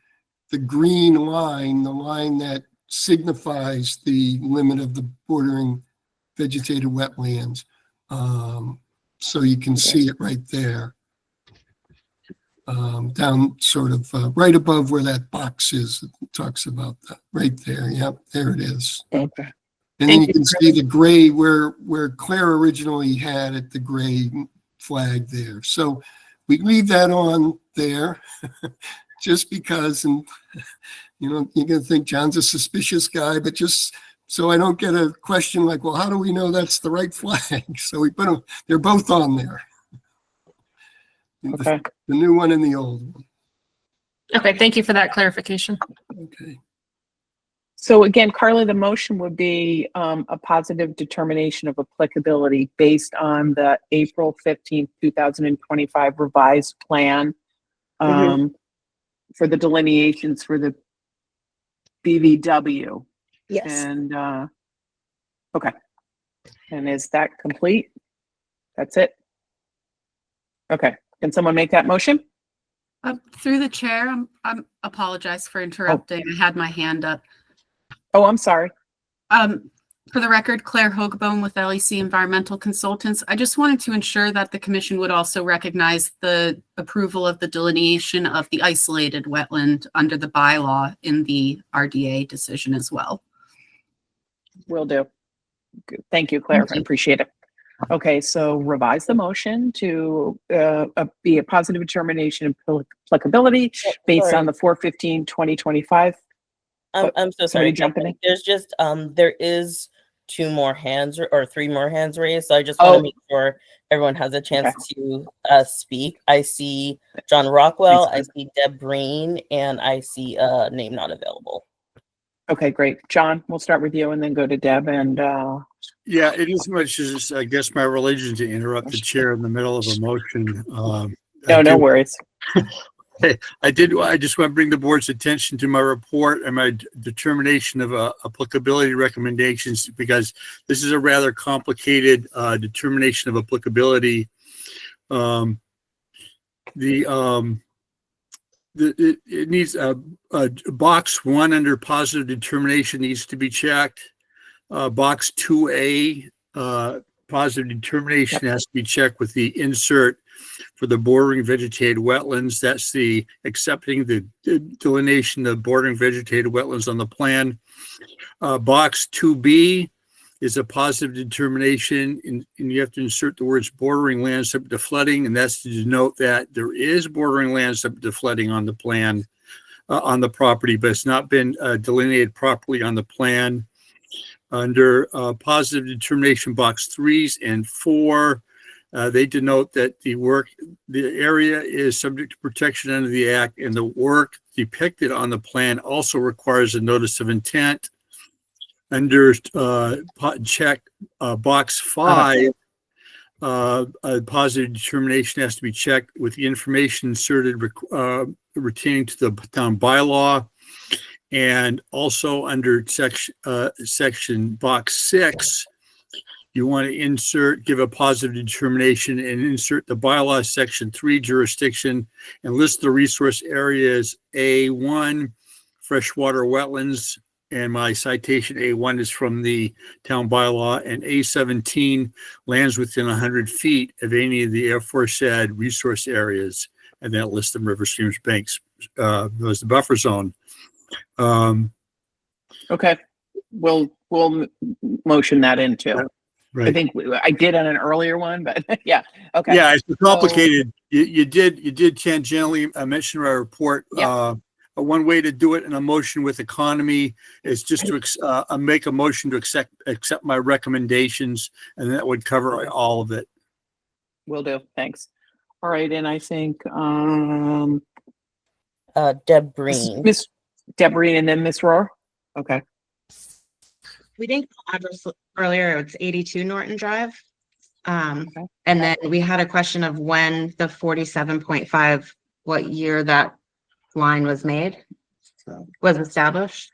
green line, the line that signifies the limit of the bordering vegetated wetlands. So you can see it right there. Down sort of right above where that box is, it talks about that right there. Yep, there it is. Okay. And then you can see the gray where Claire originally had it, the gray flag there. So we leave that on there just because, and you know, you're going to think John's a suspicious guy, but just so I don't get a question like, well, how do we know that's the right flag? So we put them, they're both on there. Okay. The new one and the old one. Okay, thank you for that clarification. Okay. So again, Carly, the motion would be a positive determination of applicability based on the April 15th, 2025 revised plan for the delineations for the BVW. Yes. And okay. And is that complete? That's it? Okay. Can someone make that motion? Through the chair, I'm apologize for interrupting. I had my hand up. Oh, I'm sorry. For the record, Claire Hogebone with LEC Environmental Consultants. I just wanted to ensure that the commission would also recognize the approval of the delineation of the isolated wetland under the bylaw in the RDA decision as well. Will do. Good. Thank you, Claire. I appreciate it. Okay, so revise the motion to be a positive determination of applicability based on the 4/15/2025. I'm so sorry. Jumping in. There's just there is two more hands or three more hands raised. So I just want to make sure everyone has a chance to speak. I see John Rockwell, I see Deb Breen, and I see a name not available. Okay, great. John, we'll start with you and then go to Deb and Yeah, it is much as I guess my religion to interrupt the chair in the middle of a motion. no worries. I just want to bring the board's attention to my report and my determination of applicability recommendations, because this is a rather complicated determination of applicability. It needs a box 1 under positive determination needs to be checked. Box 2A, positive determination has to be checked with the insert for the bordering vegetated wetlands. That's the accepting the delineation of bordering vegetated wetlands on the plan. Box 2B is a positive determination, and you have to insert the words bordering land subject to flooding, and that's to denote that there is bordering land subject to flooding on the plan, on the property, but it's not been delineated properly on the plan. Under positive determination, box 3s and 4, they denote that the area is subject to protection under the act, and the work depicted on the plan also requires a notice of intent. Under check box 5, a positive determination has to be checked with the information inserted retaining to the town bylaw. And also under section box 6, you want to give a positive determination and insert the bylaw section 3 jurisdiction and list the resource areas A1, freshwater wetlands, and my citation A1 is from the town bylaw, and A17, lands within 100 feet of any of the aforesaid resource areas, and then list them river, streams, banks, as the buffer zone. Okay, we'll motion that into. Right. I think I did on an earlier one, but yeah. Okay. Yeah, it's complicated. You did tangentially mention in our report. Yeah. One way to do it in a motion with economy is just to make a motion to accept my recommendations, and that would cover all of it. Will do. Thanks. All right, and I think Deb Breen. Miss Deb Breen and then Miss Rohr. Okay. We didn't get the address earlier. It's 82 Norton Drive. And then we had a question of when the 47.5, what year that line was made, was established.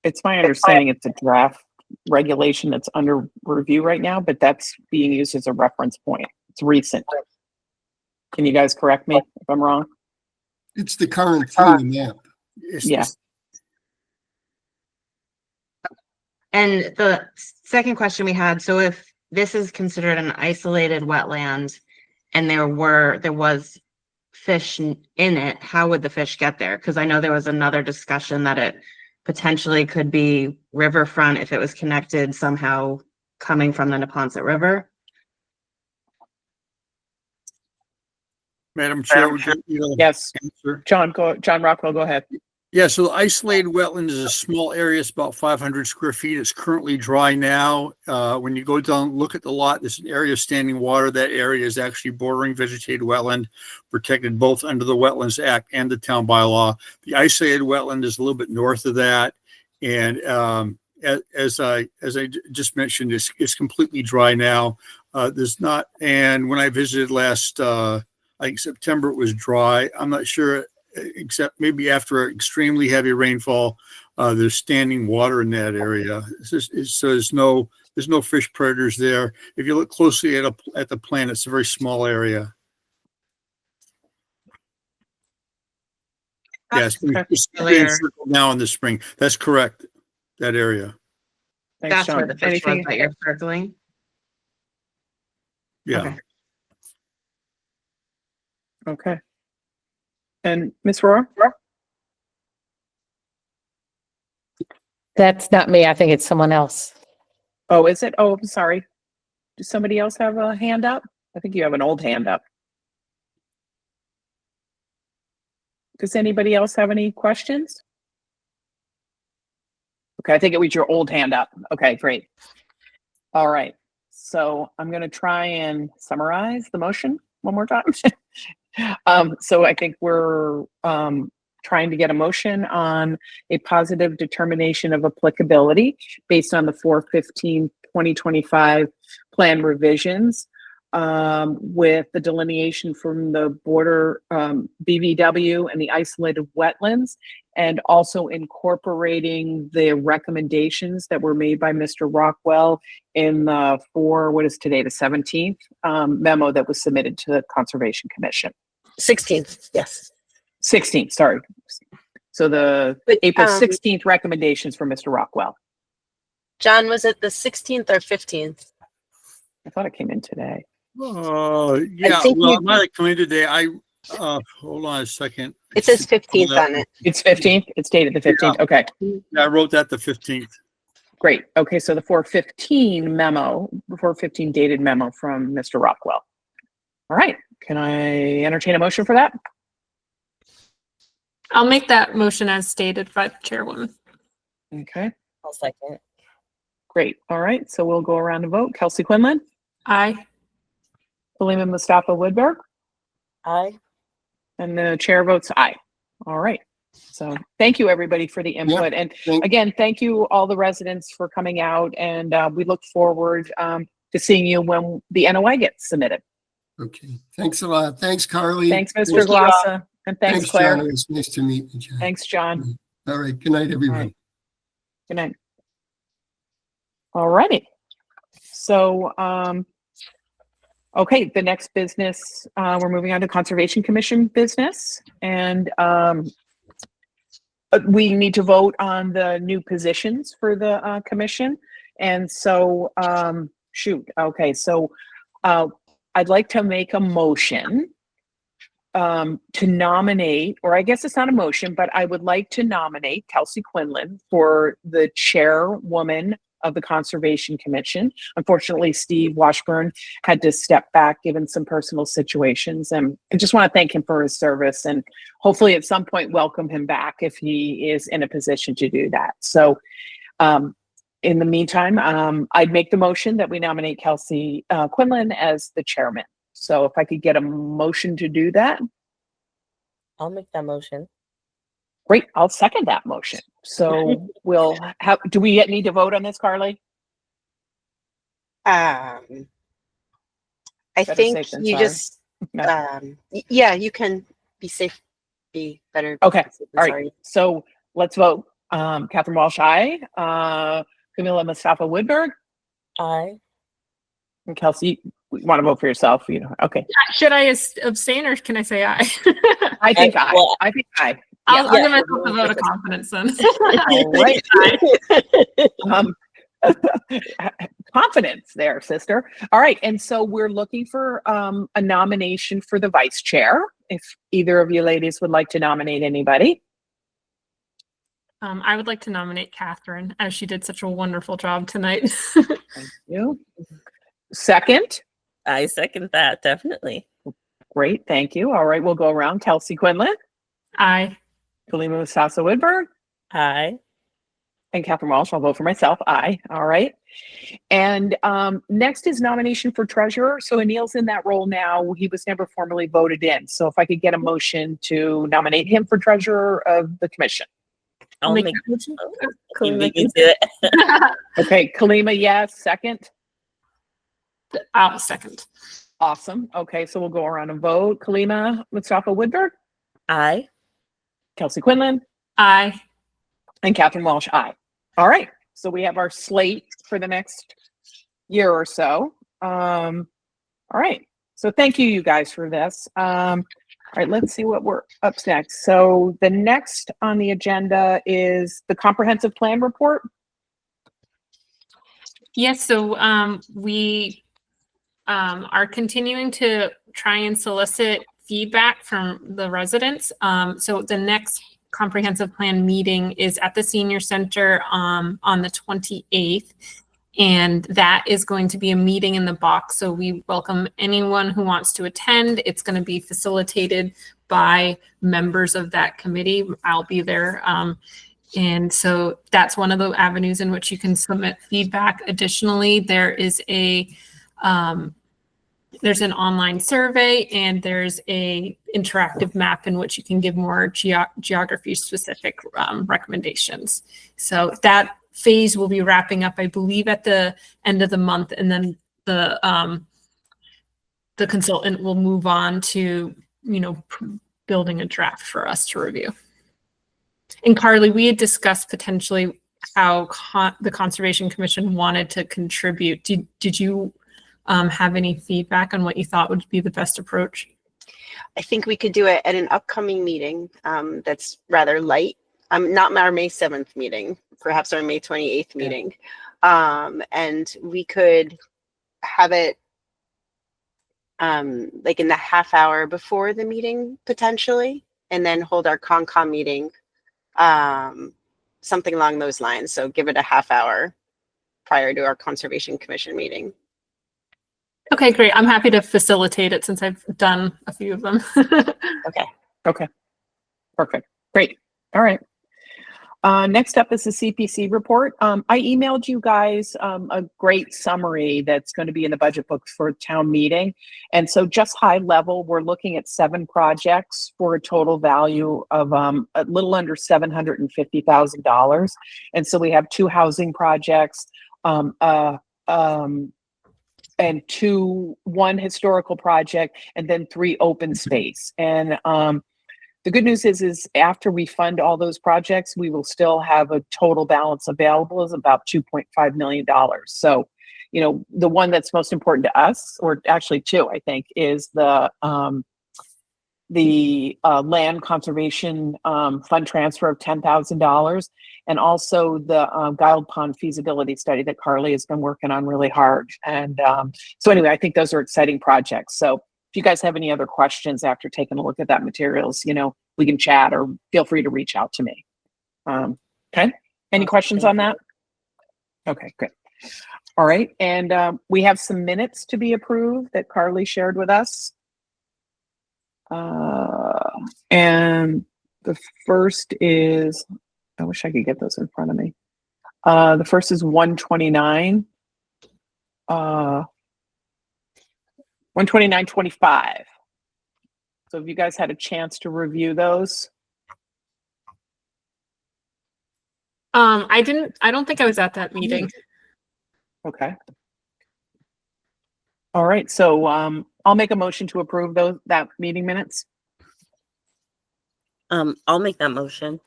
It's my understanding it's a draft regulation that's under review right now, but that's being used as a reference point. It's recent. Can you guys correct me if I'm wrong? It's the current FEMA map. Yeah. And the second question we had, so if this is considered an isolated wetland and there was fish in it, how would the fish get there? Because I know there was another discussion that it potentially could be riverfront if it was connected somehow coming from the Neponset River. Madam Chair, would you yes, answer? John Rockwell, go ahead. Yeah, so the isolated wetland is a small area. It's about 500 square feet. It's currently dry now. When you go down, look at the lot, there's an area of standing water. That area is actually bordering vegetated wetland, protected both under the Wetlands Act and the town bylaw. The isolated wetland is a little bit north of that. And as I just mentioned, it's completely dry now. There's not, and when I visited last, I think September, it was dry. I'm not sure, except maybe after extremely heavy rainfall, there's standing water in that area. So there's no fish predators there. If you look closely at the plan, it's a very small area. Yes, it's circled now in the spring. That's correct. That area. Thanks, That's John. where the fish was that you're circling. Yeah. Okay. And Ms. Rohr? That's not me. I think it's someone else. Oh, is it? Oh, I'm sorry. Does somebody else have a hand up? I think you have an old hand up. Does anybody else have any questions? Okay, I think it was your old hand up. Okay, great. All right. So I'm going to try and summarize the motion one more time. So I think we're trying to get a motion on a positive determination of applicability based on the 4/15/2025 plan revisions, with the delineation from the border BVW and the isolated wetlands, and also incorporating the recommendations that were made by Mr. Rockwell in the what is today, the 17th memo that was submitted to the Conservation Commission. 16th, yes. 16th, sorry. So the April 16th recommendations from Mr. Rockwell. John, was it the 16th or 15th? I thought it came in today. Yeah, think well, you- it might have come in today. Hold on a second. It says 15th on it. It's 15th. It's dated the 15th. Okay, I wrote that the 15th. great. Okay, so the 415 memo, 415 dated memo from Mr. Rockwell. All right, can I entertain a motion for that? I'll make that motion as stated by the chairwoman. Okay, I'll second. great. All right, so we'll go around and vote. Kelsey Quinlan, Aye. Halima Mustafa Woodberg, Aye. and the chair votes aye. All right. So thank you, everybody, for the input. And again, thank you, all the residents, for coming out. And we look forward to seeing you when the NOI gets submitted. Okay, thanks a lot. Thanks, Carly. Thanks, Mr. Glassa. And thanks, Claire. John. It was nice to meet you, John. Thanks, John. All right, good night, everyone. Good night. All righty. So, okay, the next business, we're moving on to Conservation Commission business. And we need to vote on the new positions for the commission. And so, okay, so I'd like to make a motion to nominate, or I guess it's not a motion, but I would like to nominate Kelsey Quinlan for the chairwoman of the Conservation Commission. Unfortunately, Steve Washburn had to step back given some personal situations, and I just want to thank him for his service and hopefully at some point welcome him back if he is in a position to do that. So in the meantime, I'd make the motion that we nominate Kelsey Quinlan as the chairman. So if I could get a motion to do that. I'll make that motion. Great, I'll second that motion. So we'll have, do we need to vote on this, Carly? I Better think safe than you sorry. just, No. yeah, you can be safe, be better. Okay, safe than all sorry. right, so let's vote. Catherine Walsh, aye. Camilla Mustafa Woodberg. Aye. And Kelsey, you want to vote for yourself? You know, okay. Should I abstain or can I say aye? I think aye. Well, I think aye. I'll Yeah. give myself a vote of confidence then. All right. Confidence there, sister. All right, and so we're looking for a nomination for the vice chair. If either of you ladies would like to nominate anybody. I would like to nominate Catherine, as she did such a wonderful job tonight. Thank you. Second. I second that, definitely. Great, thank you. All right, we'll go around. Kelsey Quinlan. Aye. Kalima Mustasa Woodberg. Aye. And Catherine Walsh. I'll vote for myself. Aye. All right. And next is nomination for treasurer. So Anil's in that role now. He was never formally voted in. So if I could get a motion to nominate him for treasurer of the commission. I'll make make that motion. You beat me to it. Okay, Kalima, yes. Second. I'll second. Awesome. Okay, so we'll go around and vote. Kalima Mustafa Woodberg. Aye. Kelsey Quinlan. Aye. And Catherine Walsh. Aye. All right. So we have our slate for the next year or so. All right. So thank you, you guys, for this. All right, let's see what we're up next. So the next on the agenda is the comprehensive plan report. Yes, so we are continuing to try and solicit feedback from the residents. So the next comprehensive plan meeting is at the senior center on the 28th. And that is going to be a meeting in the box. So we welcome anyone who wants to attend. It's going to be facilitated by members of that committee. I'll be there. And so that's one of the avenues in which you can submit feedback. Additionally, there is there's an online survey and there's a interactive map in which you can give more geography specific recommendations. So that phase will be wrapping up, I believe, at the end of the month, and then the consultant will move on to, building a draft for us to review. And Carly, we had discussed potentially how the Conservation Commission wanted to contribute. Did you have any feedback on what you thought would be the best approach? I think we could do it at an upcoming meeting that's rather light. Not our May 7th meeting, perhaps our May 28th meeting. And we could have it like in the half hour before the meeting potentially, and then hold our Concom meeting, something along those lines. So give it a half hour prior to our Conservation Commission meeting. Okay, great. I'm happy to facilitate it since I've done a few of them. Okay. Okay. Perfect. Great. All right. Next up is the CPC report. I emailed you guys a great summary that's going to be in the budget book for town meeting. And so just high level, we're looking at 7 projects for a total value of a little under $750,000. And so we have 2 housing projects, and 1 historical project, and then 3 open space. And the good news is after we fund all those projects, we will still have a total balance available is about $2.5 million. So, you know, the one that's most important to us, or actually 2, I think, is the land conservation fund transfer of $10,000, and also the Guild Pond feasibility study that Carly has been working on really hard. And so anyway, I think those are exciting projects. So if you guys have any other questions after taking a look at that materials, you know, we can chat or feel free to reach out to me. Okay. Any questions on that? Okay, good. All right. And we have some minutes to be approved that Carly shared with us. And the first is, I wish I could get those in front of me. The first is 129. 129.25. So have you guys had a chance to review those? I don't think I was at that meeting. Okay. All right, so I'll make a motion to approve that meeting minutes. I'll make that motion.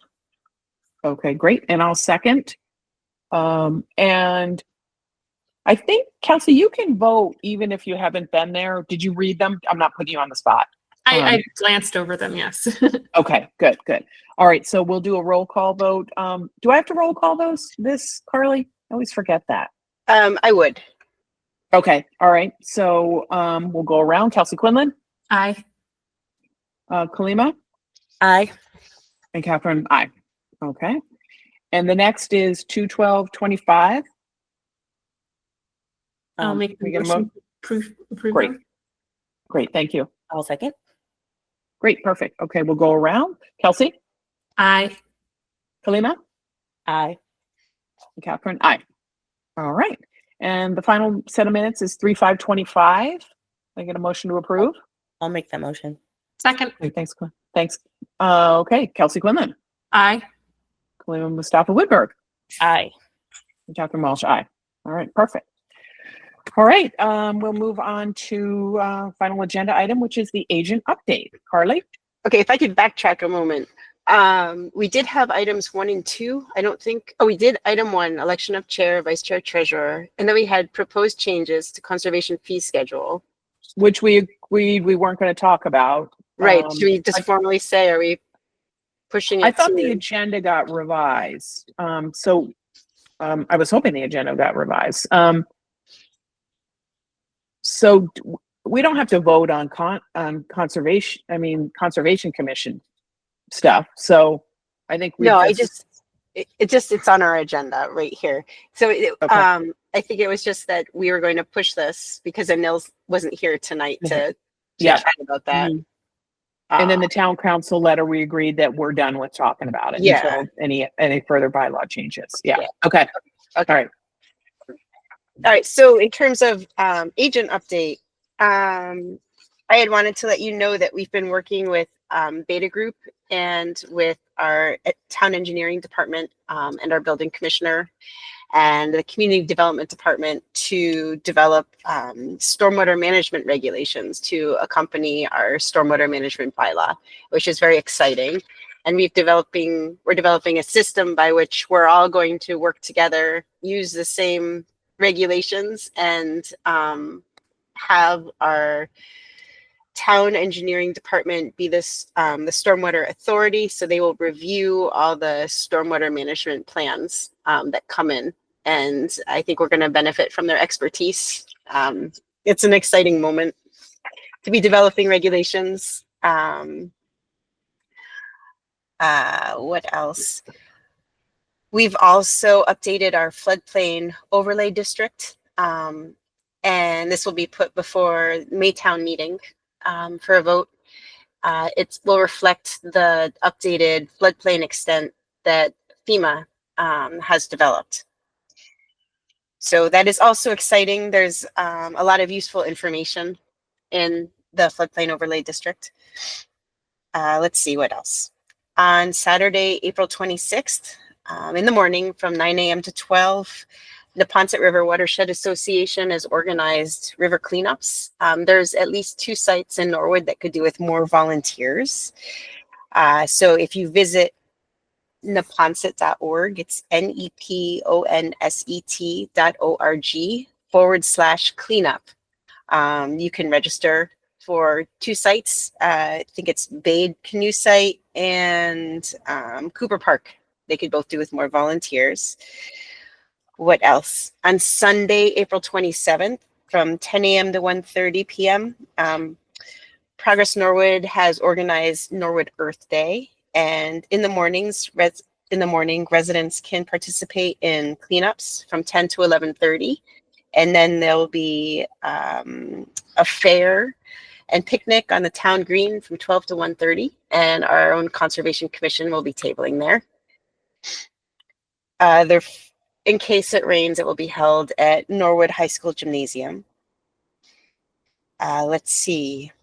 Okay, great, and I'll second. And I think, Kelsey, you can vote even if you haven't been there. Did you read them? I'm not putting you on the spot. I glanced over them, yes. Okay, good. All right, so we'll do a roll call vote. Do I have to roll call this, Carly? I always forget that. I would. Okay, all right, so we'll go around. Kelsey Quinlan? Aye. Kalima? Aye. And Catherine? Aye. Okay. And the next is 212.25. I'll make the we get a motion. Approve Great. them. Great, thank you. I'll second. Great, perfect. Okay, we'll go around. Kelsey? Aye. Kalima? Aye. And Catherine? Aye. All right. And the final set of minutes is 3/5/25. I get a motion to approve? I'll make that motion. Second. Okay, thanks. Thanks. Okay, Kelsey Quinlan. Aye. Kalima Mustafa Woodberg. Aye. And Catherine Walsh. Aye. All right, perfect. All right, we'll move on to final agenda item, which is the agent update. Carly? Okay, if I could backtrack a moment. We did have items 1 and 2. I don't think, we did item 1, election of chair, vice chair, treasurer. And then we had proposed changes to conservation fee schedule. Which we agreed we weren't going to talk about. Right, should we just formally say, are we pushing it? I thought the agenda got revised. I was hoping the agenda got revised. So we don't have to vote on conservation. I mean, Conservation Commission stuff. So I think it's on our agenda right here. So Okay. I think it was just that we were going to push this because Anil wasn't here tonight to Yeah. chat about that. Mhm. And then the town council letter, we agreed that we're done with talking about it. Yeah. Until any further bylaw changes. Yeah. Okay. Okay. All right. All right. So in terms of agent update, I had wanted to let you know that we've been working with Beta Group and with our town engineering department and our building commissioner and the community development department to develop stormwater management regulations to accompany our stormwater management bylaw, which is very exciting. And we're developing a system by which we're all going to work together, use the same regulations, and have our town engineering department be this the stormwater authority. So they will review all the stormwater management plans that come in. And I think we're going to benefit from their expertise It's an exciting moment to be developing regulations. What else? We've also updated our floodplain overlay district, and this will be put before Maytown meeting for a vote. It will reflect the updated floodplain extent that FEMA has developed. So that is also exciting. There's a lot of useful information in the floodplain overlay district. Let's see what else. On Saturday, April 26th, in the morning from 9 a.m. to 12, the Neponset River Watershed Association has organized river cleanups. There's at least 2 sites in Norwood that could do with more volunteers. So if you visit neponset.org, it's neponset.org/cleanup. You can register for 2 sites. I think it's Bade Canoe Site and Cooper Park. They could both do with more volunteers. What else? On Sunday, April 27th, from 10 a.m. to 1:30 p.m., Progress Norwood has organized Norwood Earth Day. And in the morning, residents can participate in cleanups from 10 to 11:30. And then there'll be a fair and picnic on the town green from 12 to 1:30. And our own Conservation Commission will be tabling there. In case it rains, it will be held at Norwood High School Gymnasium. Let's see.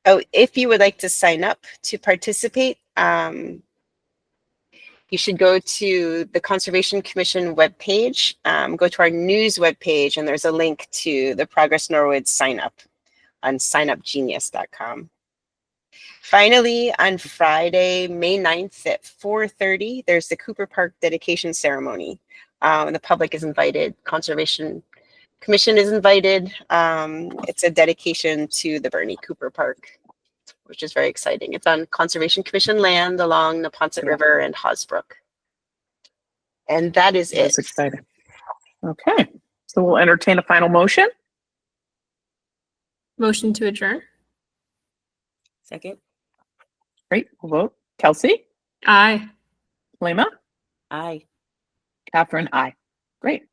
Oh, if you would like to sign up to participate, you should go to the Conservation Commission webpage, go to our news webpage, and there's a link to the Progress Norwood sign up on signupgenius.com. Finally, on Friday, May 9th at 4:30, there's the Cooper Park dedication ceremony. The public is invited, Conservation Commission is invited. It's a dedication to the Bernie Cooper Park, which is very exciting. It's on Conservation Commission land along the Neponset River and Hosbrook. And that is it. That's exciting. Okay, so we'll entertain a final motion. Motion to adjourn. Second. Great, we'll vote. Kelsey? Aye. Lema? Aye. Catherine, aye. Great.